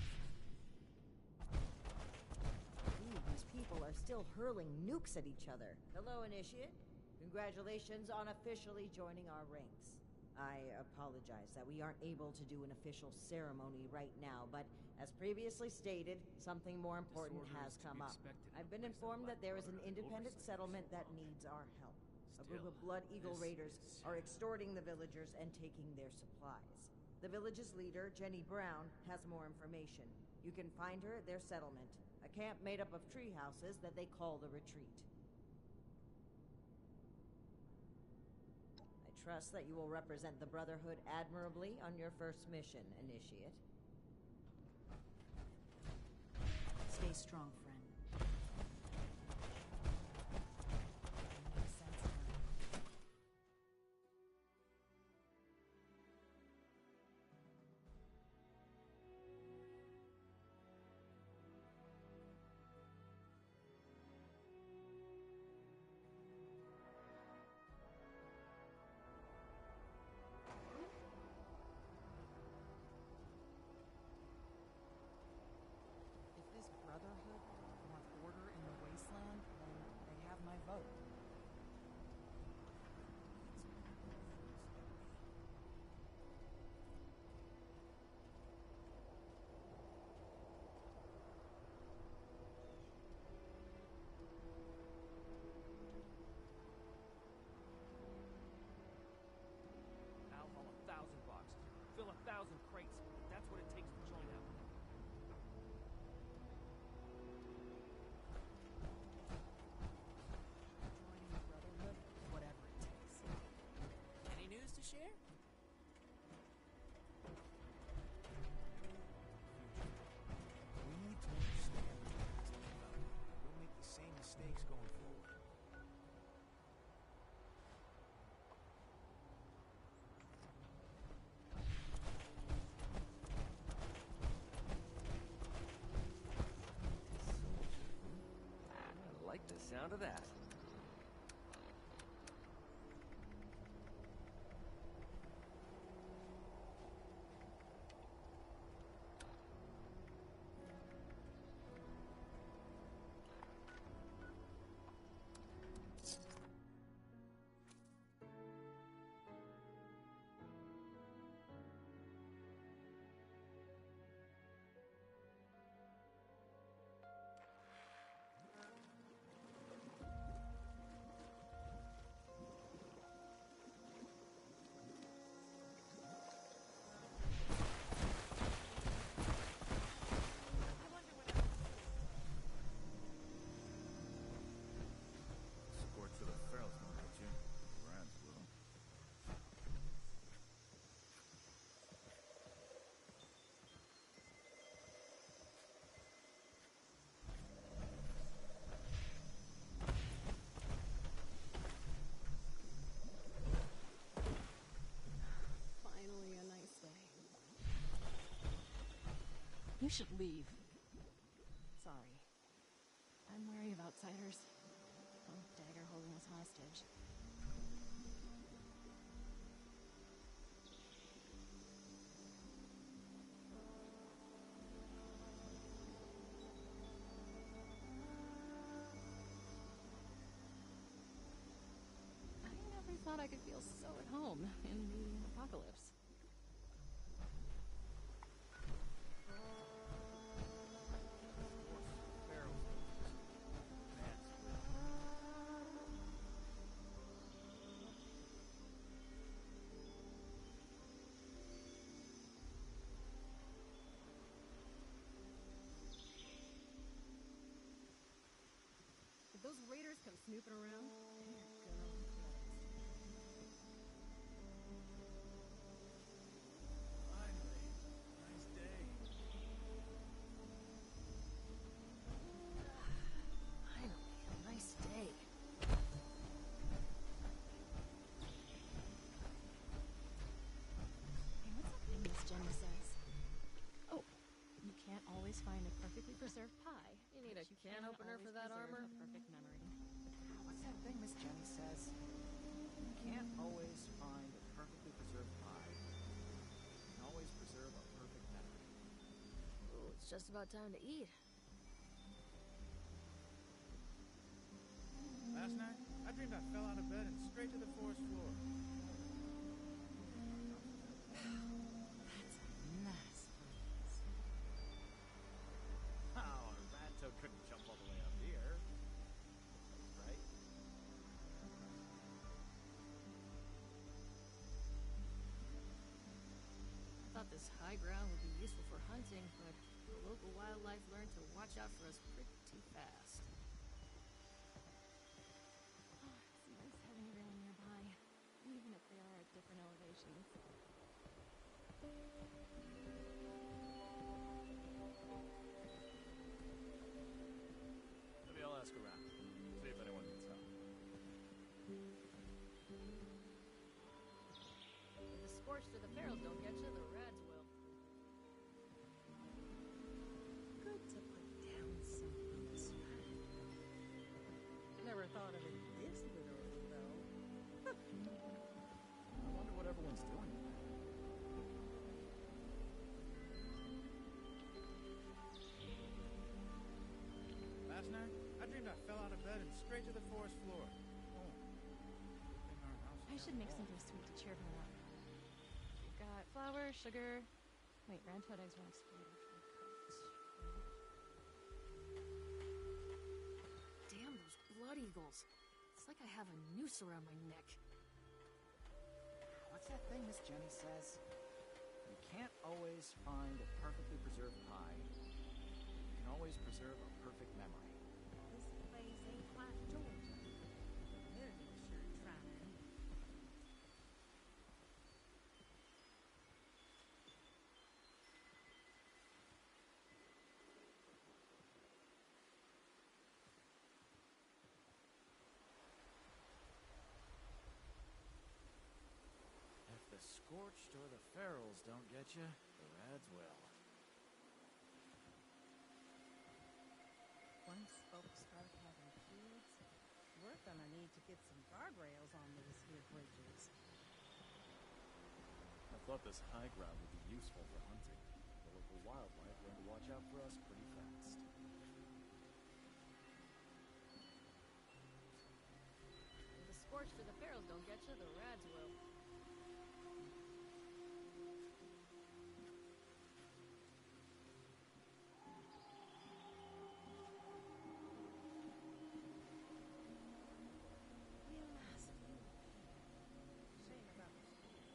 These people are still hurling nukes at each other. Hello, Initiate. Congratulations on officially joining our ranks. I apologize that we aren't able to do an official ceremony right now, but as previously stated, something more important has come up. I've been informed that there is an independent settlement that needs our help. A group of Blood Eagle raiders are extorting the villagers and taking their supplies. The village's leader, Jenny Brown, has more information. You can find her at their settlement, a camp made up of tree houses that they call the Retreat. I trust that you will represent the Brotherhood admirably on your first mission, Initiate. Stay strong, friend. Makes sense now. If this Brotherhood want order in the wasteland, then they have my vote. I'll haul 1,000 boxes, fill 1,000 crates. That's what it takes to join up. Joining the Brotherhood, whatever it takes. Any news to share? We need to understand what it's about. We'll make the same mistakes going forward. I like the sound of that. Support for the Ferals don't get you. Rats will. Finally, a nice day. You should leave. Sorry. I'm wary of outsiders. Oh, Dagger holding us hostage. I never thought I could feel so at home in the apocalypse. If those raiders come snooping around, they're gonna Finally, nice day. Finally, a nice day. Hey, what's that thing Miss Jenny says? Oh, you can't always find a It's just about time to eat. Last night, I dreamed I fell out of bed and straight to the forest floor. That's a nice breeze. Oh, a rat toad couldn't jump all the way up here. Right? I thought this high ground would be useful for hunting, but the local wildlife learned to watch out for us pretty fast. Oh, it's nice having everyone nearby, even if they are at different elevations. Maybe I'll ask around. See if anyone can tell. If the scorched or the ferals don't get you, the rats will. Good to put down some roots. Never thought of it this literally, though. I wonder what everyone's doing today. Last night, I dreamed I fell out of bed and straight to the forest floor. Oh. Good thing our house I is should down make the something sweet to cheer everyone up. We've got flour, sugar. Wait, red toad eggs won't explode after they're cooked. Damn those blood eagles. It's like I have a noose around my neck. What's that thing Miss Jenny says? You can't always find a perfectly preserved pie. You can always preserve a perfect memory. This place ain't quite Georgia. They're sure trying. If the scorched or the ferals don't get you, the rads will. Once folks start having kids, we're gonna need to get some guardrails on these here bridges. I thought this high ground would be useful for hunting. The local wildlife learned to watch out for us pretty fast. If the scorched or the ferals don't get you, the rats will. Shame about the schools.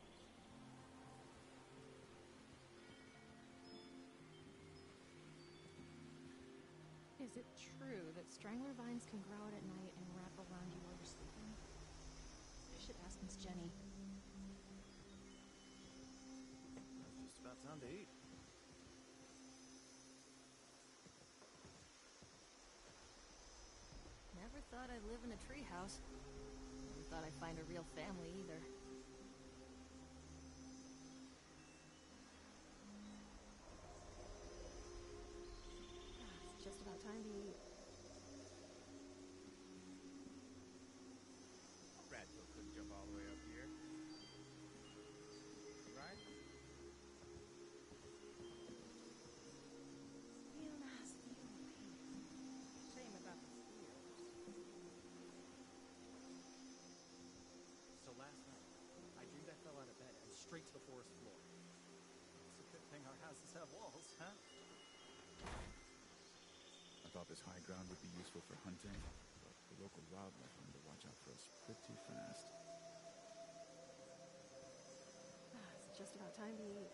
Is it true that strangler vines can grow out at night and wrap around you while you're sleeping? I should ask Miss Jenny. It's just about time to eat. Never thought I'd live in a treehouse. Never thought I'd find a real family either. It's just about time to eat. Rat tail couldn't jump all the way up here. Right? Real nice view here. Shame about the steers. So last night, I dreamed I fell out of bed and straight to the forest floor. It's a good thing our houses have walls, huh? I thought this high ground would be useful for hunting, but the local wildlife learned to watch out for us pretty fast. It's just about time to eat.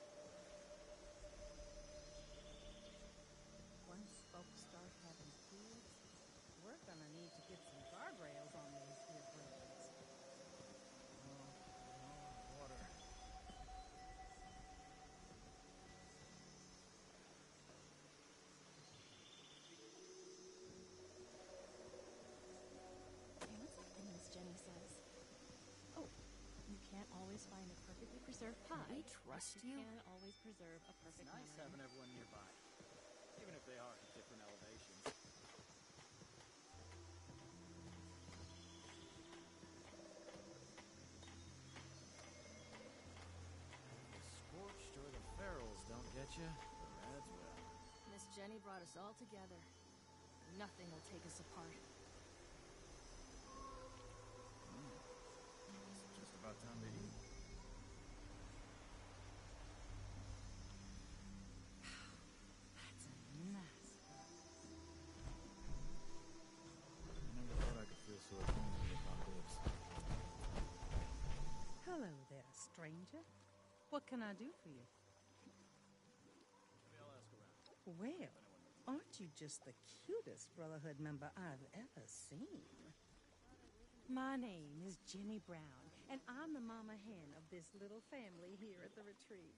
Once folks start having kids, we're gonna need to get some guardrails on these here bridges. Water. Hey, what's that thing Miss Jenny says? Oh, you can't always find a perfectly preserved pie. Can we trust but you? you? Can always preserve a It's perfect nice memory. having everyone nearby, even if they are at different elevations. The scorched or the ferals don't get you, the rads will. Miss Jenny brought us all together. Nothing will take us apart. It's just about time to eat. That's a nice one. I never thought I could feel so at home about this. Hello there, stranger. What can I do for you? Maybe I'll ask around. Well, aren't you just the cutest Brotherhood member I've ever seen? My name is Jenny Brown, and I'm the mama hen of this little family here at the retreat.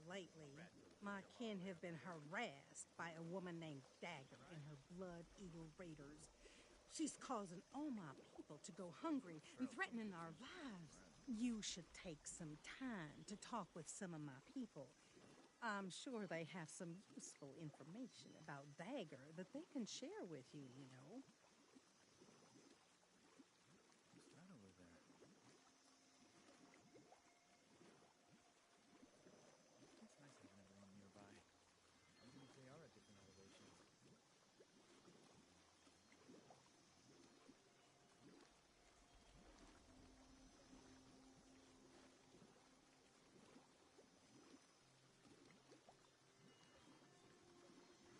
Lately, my kin have been harassed by a woman named Dagger and her Blood Eagle Raiders. She's causing all my people to go hungry and threatening our lives. You should take some time to talk with some of my people. I'm sure they have some useful information about Dagger that they can share with you, you know. What's that over there? It's nice having everyone nearby, even if they are at different elevations.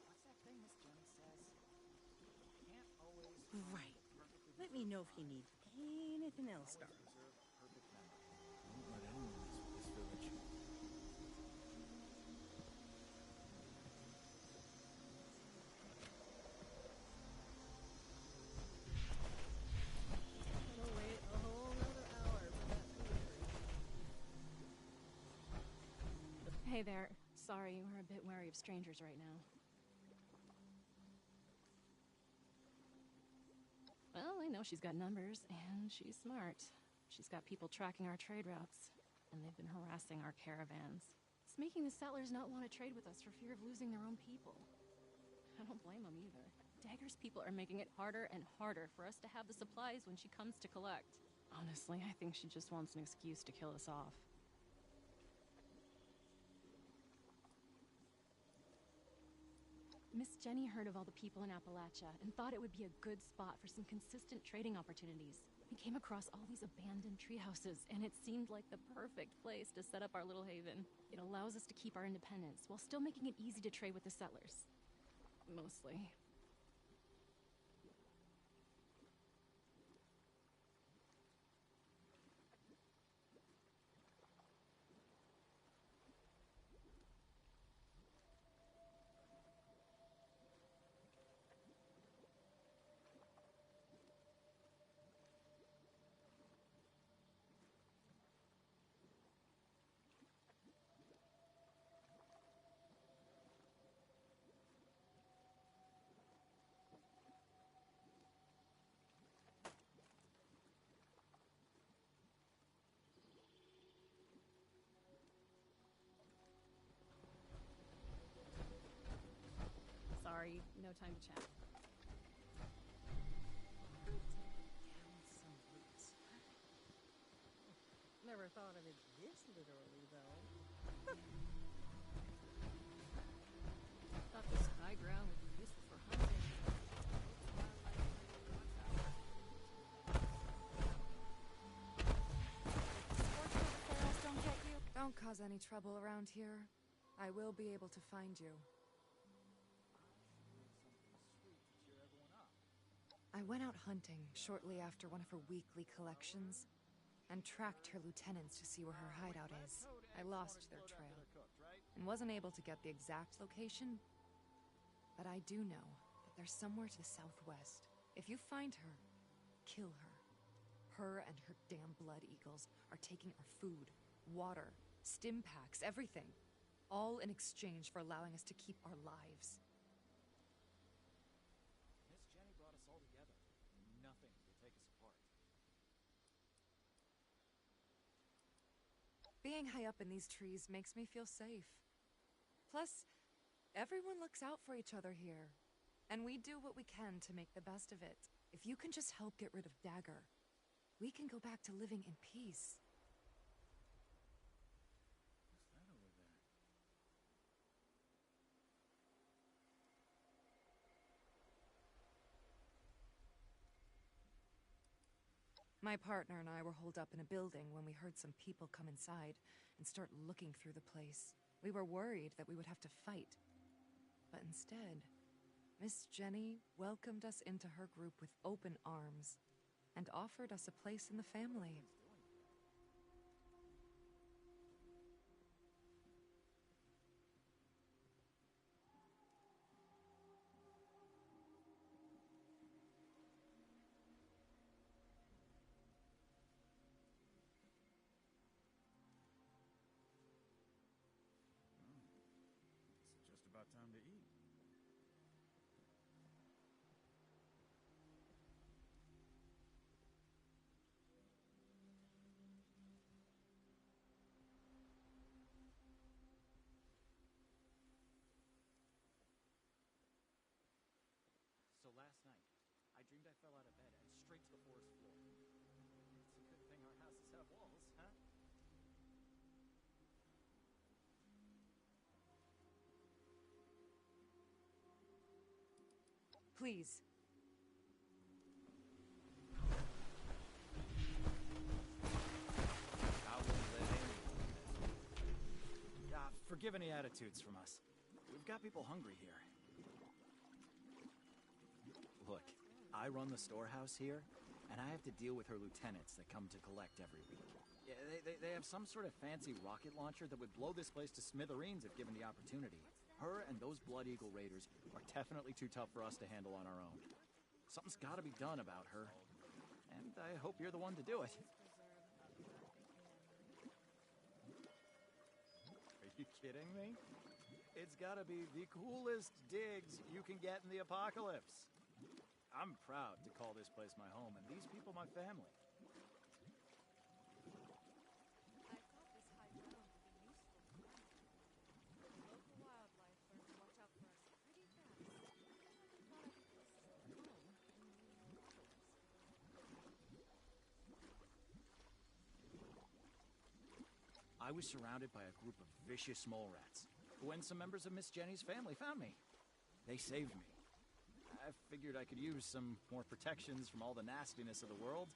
What's that thing Miss Jenny says? Can't always Right. Let me know if you need anything else, darling. Preserve perfect memory. Don't let anyone mess with this village. We'll wait a whole nother hour for that food. Hey there. Sorry, we're a bit wary of strangers right now. Well, I know she's got numbers, and she's smart. She's got people tracking our trade routes, and they've been harassing our caravans. It's making the settlers not want to trade with us for fear of losing their own people. I don't blame them either. Dagger's people are making it harder and harder for us to have the supplies when she comes to collect. Honestly, I think she just wants an excuse to kill us off. Miss Jenny heard of all the people in Appalachia and thought it would be a good spot for some consistent trading opportunities. We came across all these abandoned tree houses, and it seemed like the perfect place to set up our little haven. It allows us to keep our independence while still making it easy to trade with the settlers. Mostly. Sorry, no time to chat. Never thought of it this literally, though. Thought this high ground would be useful for hunting. Don't get you. Don't cause any trouble around here. I will be able to find you. I went out hunting shortly after one of her weekly collections and tracked her lieutenants to see where her hideout is. I lost their trail and wasn't able to get the exact location, but I do know that they're somewhere to the southwest. If you find her, kill her. Her and her damn Blood Eagles are taking our food, water, stim packs, everything, all in exchange for allowing us to keep our lives. Miss Jenny brought us all together. Nothing will take us apart. Being high up in these trees makes me feel safe. Plus, everyone looks out for each other here, and we do what we can to make the best of it. If you can just help get rid of Dagger, we can go back to living in peace. What's that over there? My partner and I were holed up in a building when we heard some people come inside and start looking through the place. We were worried that we would have to fight. But instead, Miss Jenny welcomed us into her group with open arms and offered us a place in the family. It's just about time to eat. So last night, I dreamed I fell out of bed and straight to the forest floor. It's a good thing our houses have walls, huh? Please. Forgive any attitudes from us. We've got people hungry here. Look, I run the storehouse here, and I have to deal with her lieutenants that come to collect every week. Yeah, they have some sort of fancy rocket launcher that would blow this place to smithereens if given the opportunity. Her and those Blood Eagle raiders are definitely too tough for us to handle on our own. Something's got to be done about her, and I hope you're the one to do it. Are you kidding me? It's got to be the coolest digs you can get in the apocalypse. I'm proud to call this place my home, and these people my family. I thought this high ground would be useful to hunt. Local wildlife learned to watch out for us pretty fast. I thought I could this is home in the apocalypse. I was surrounded by a group of vicious mole rats when some members of Miss Jenny's family found me. They saved me. I figured I could use some more protections from all the nastiness of the world.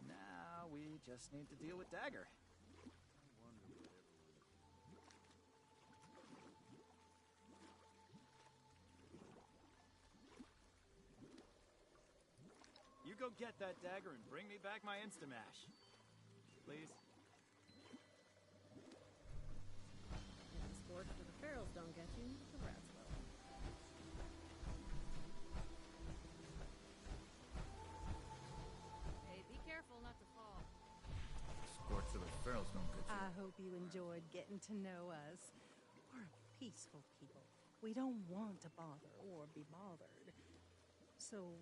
Now we just need to deal with Dagger. You go get that dagger and bring me back my Instamash. Please? If the sports for the ferals don't get you, the rats will. Hey, be careful not to fall. Sports of the ferals don't get you. I hope you enjoyed getting to know us. We're peaceful people. We don't want to bother or be bothered. So,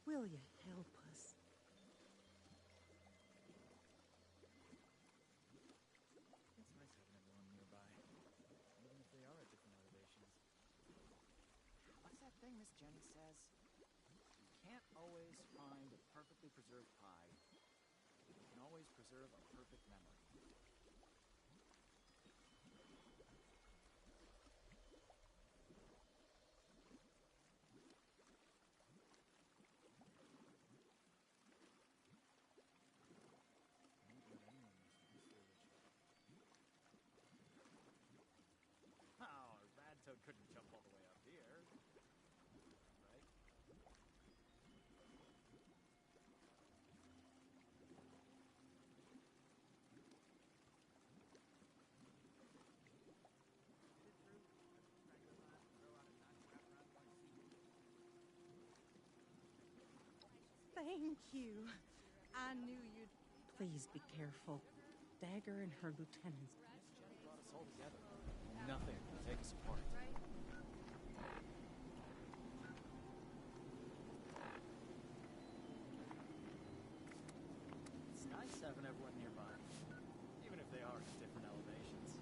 will you help us? It's nice having everyone nearby, even if they are at different elevations. What's that thing Miss Jenny says? You can't always find a perfectly preserved pie. You can always preserve a perfect memory. Oh, Radtoad couldn't jump all the way up here. Right? Thank you. I knew you'd... Please be careful. Dagger and her lieutenants. Jenny brought us all together. Nothing will take us apart. It's nice having everyone nearby, even if they are at different elevations.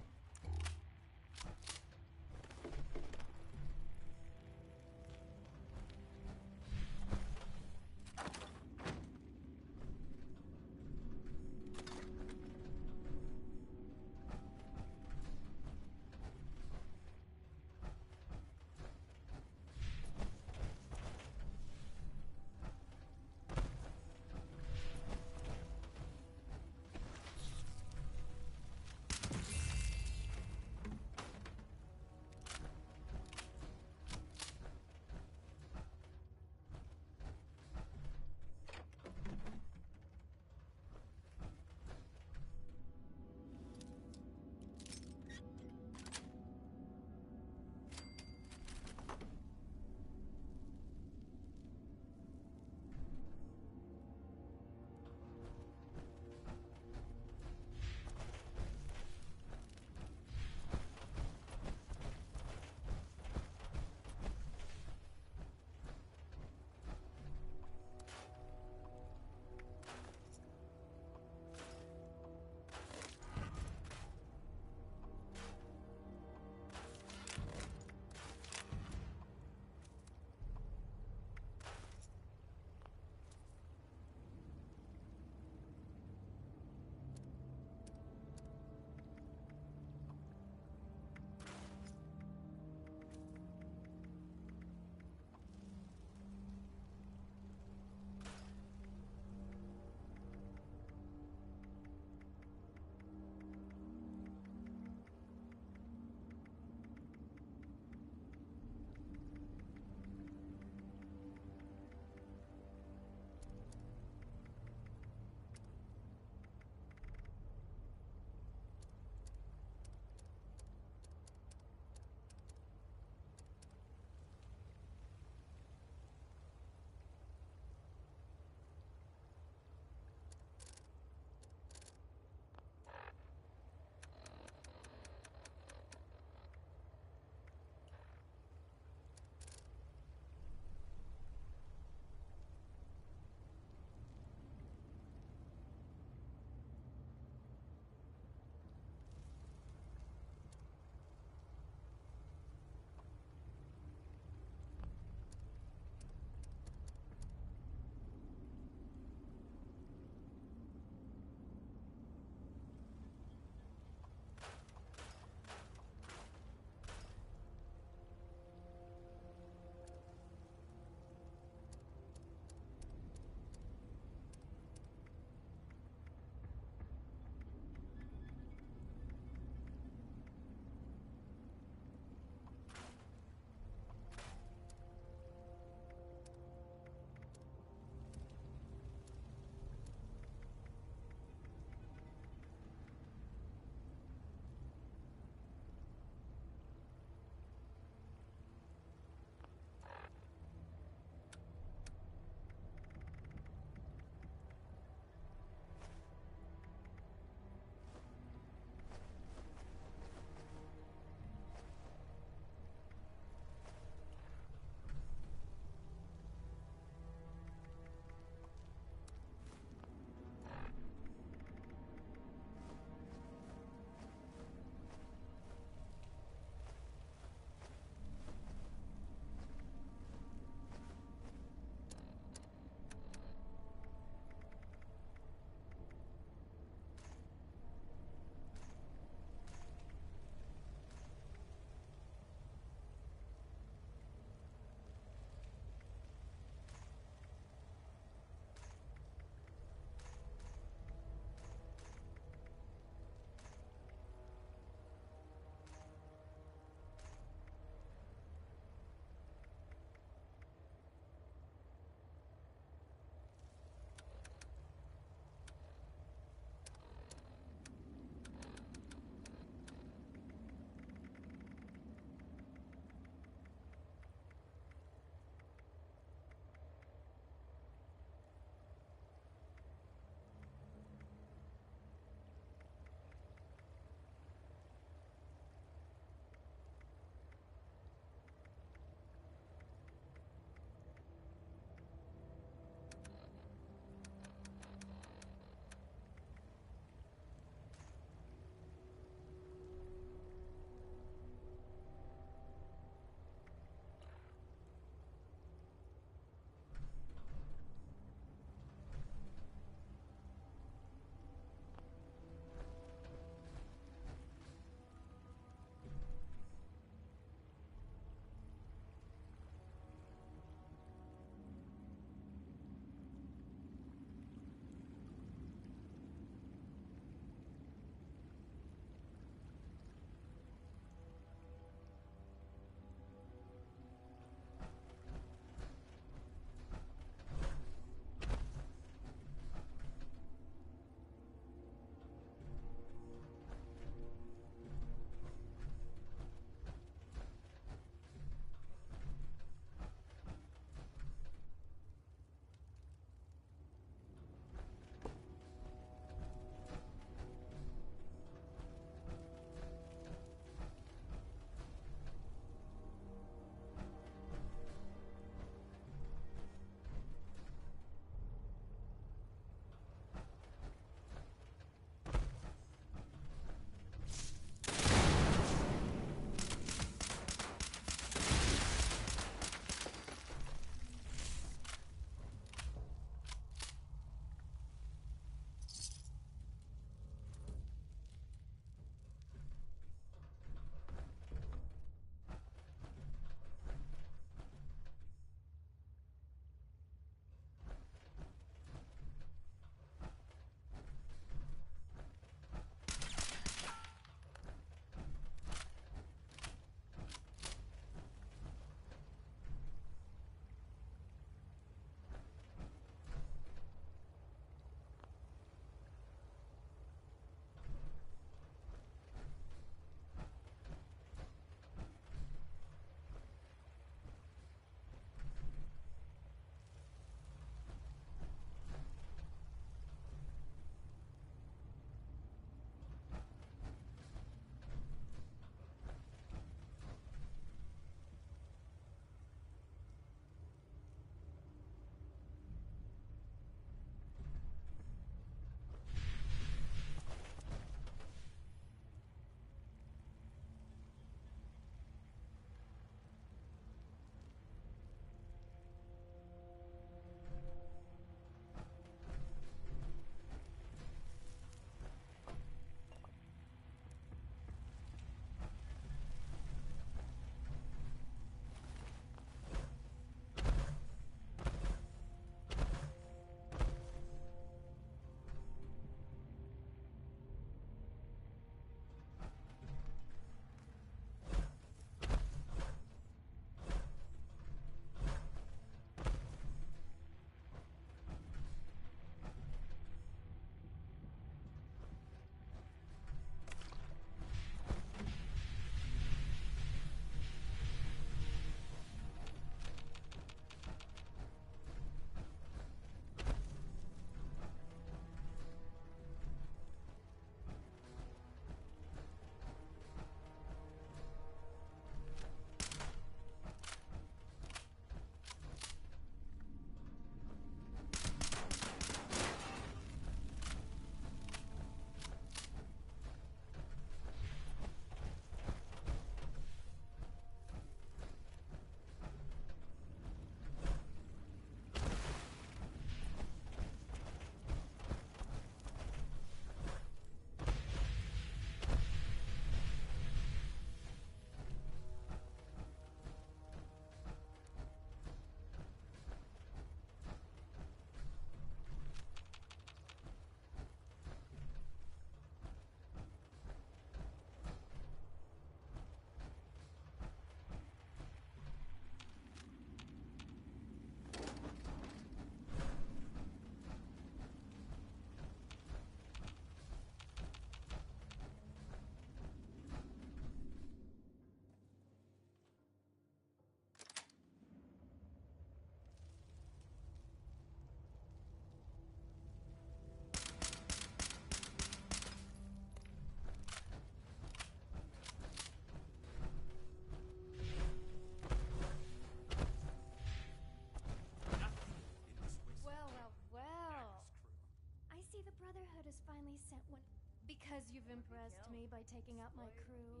As you've impressed me by taking out my crew,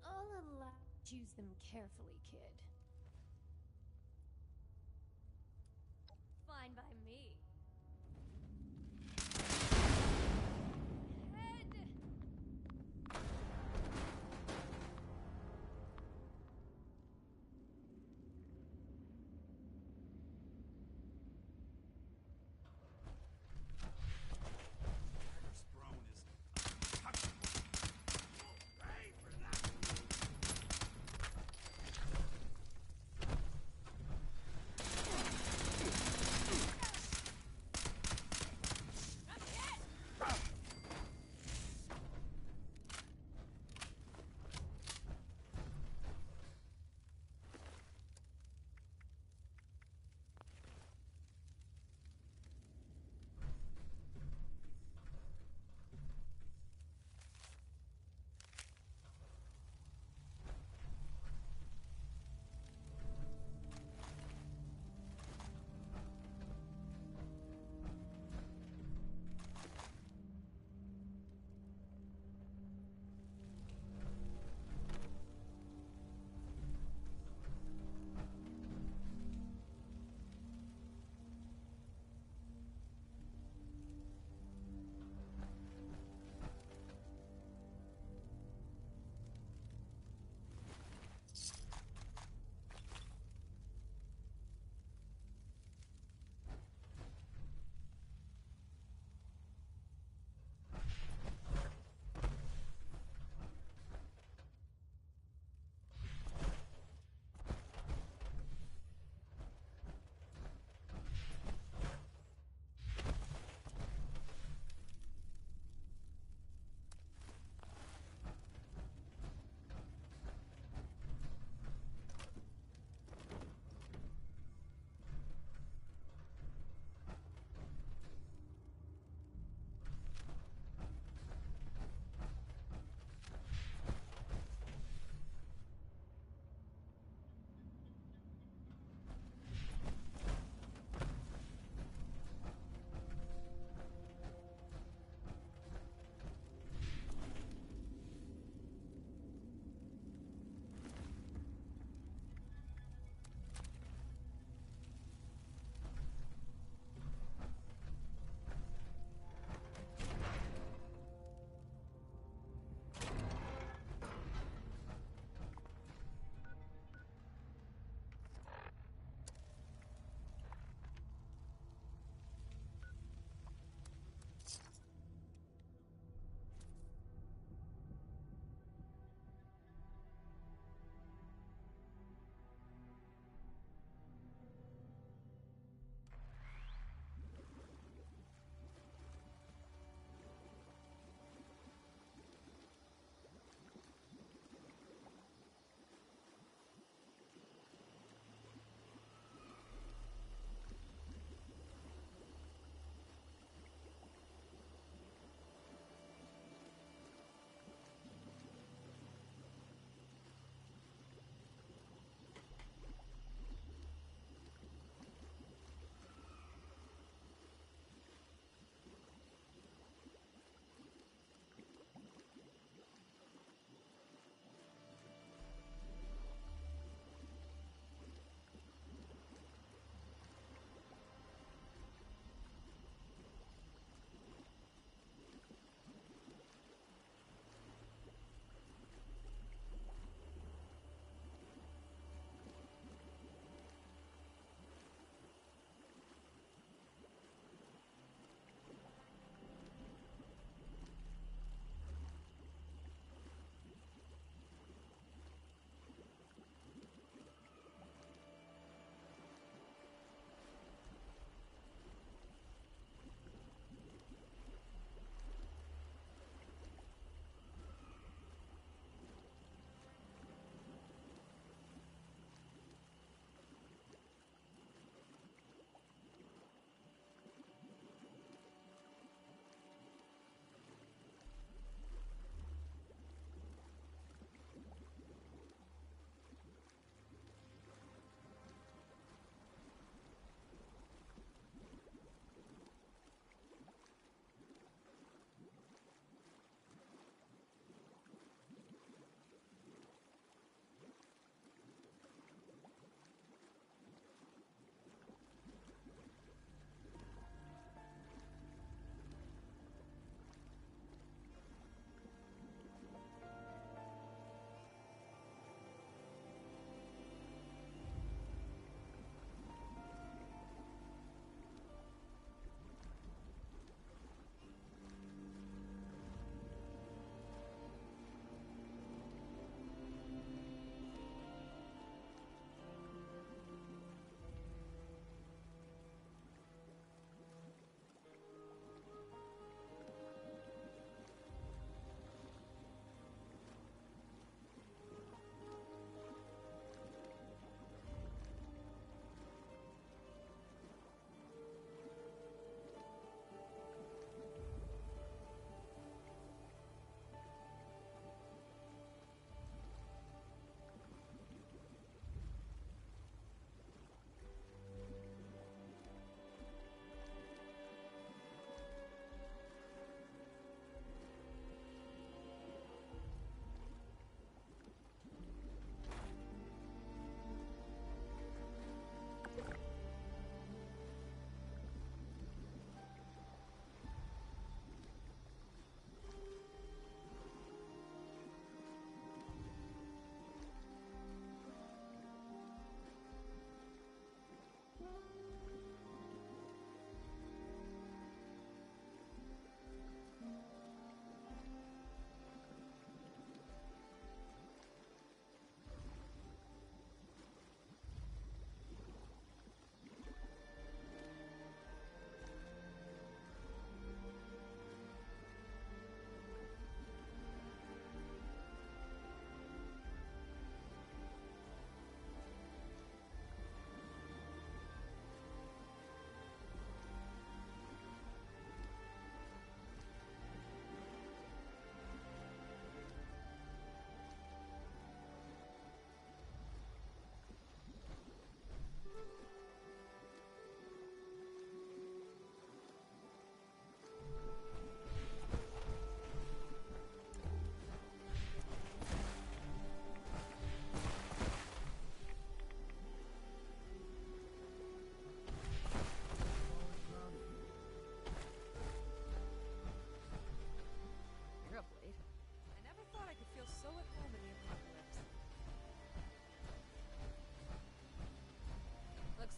I'll allow. Choose them carefully, kid. Fine by me.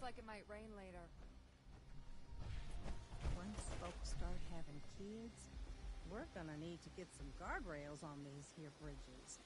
like it might rain later. Once folks start having kids, we're gonna need to get some guardrails on these here bridges.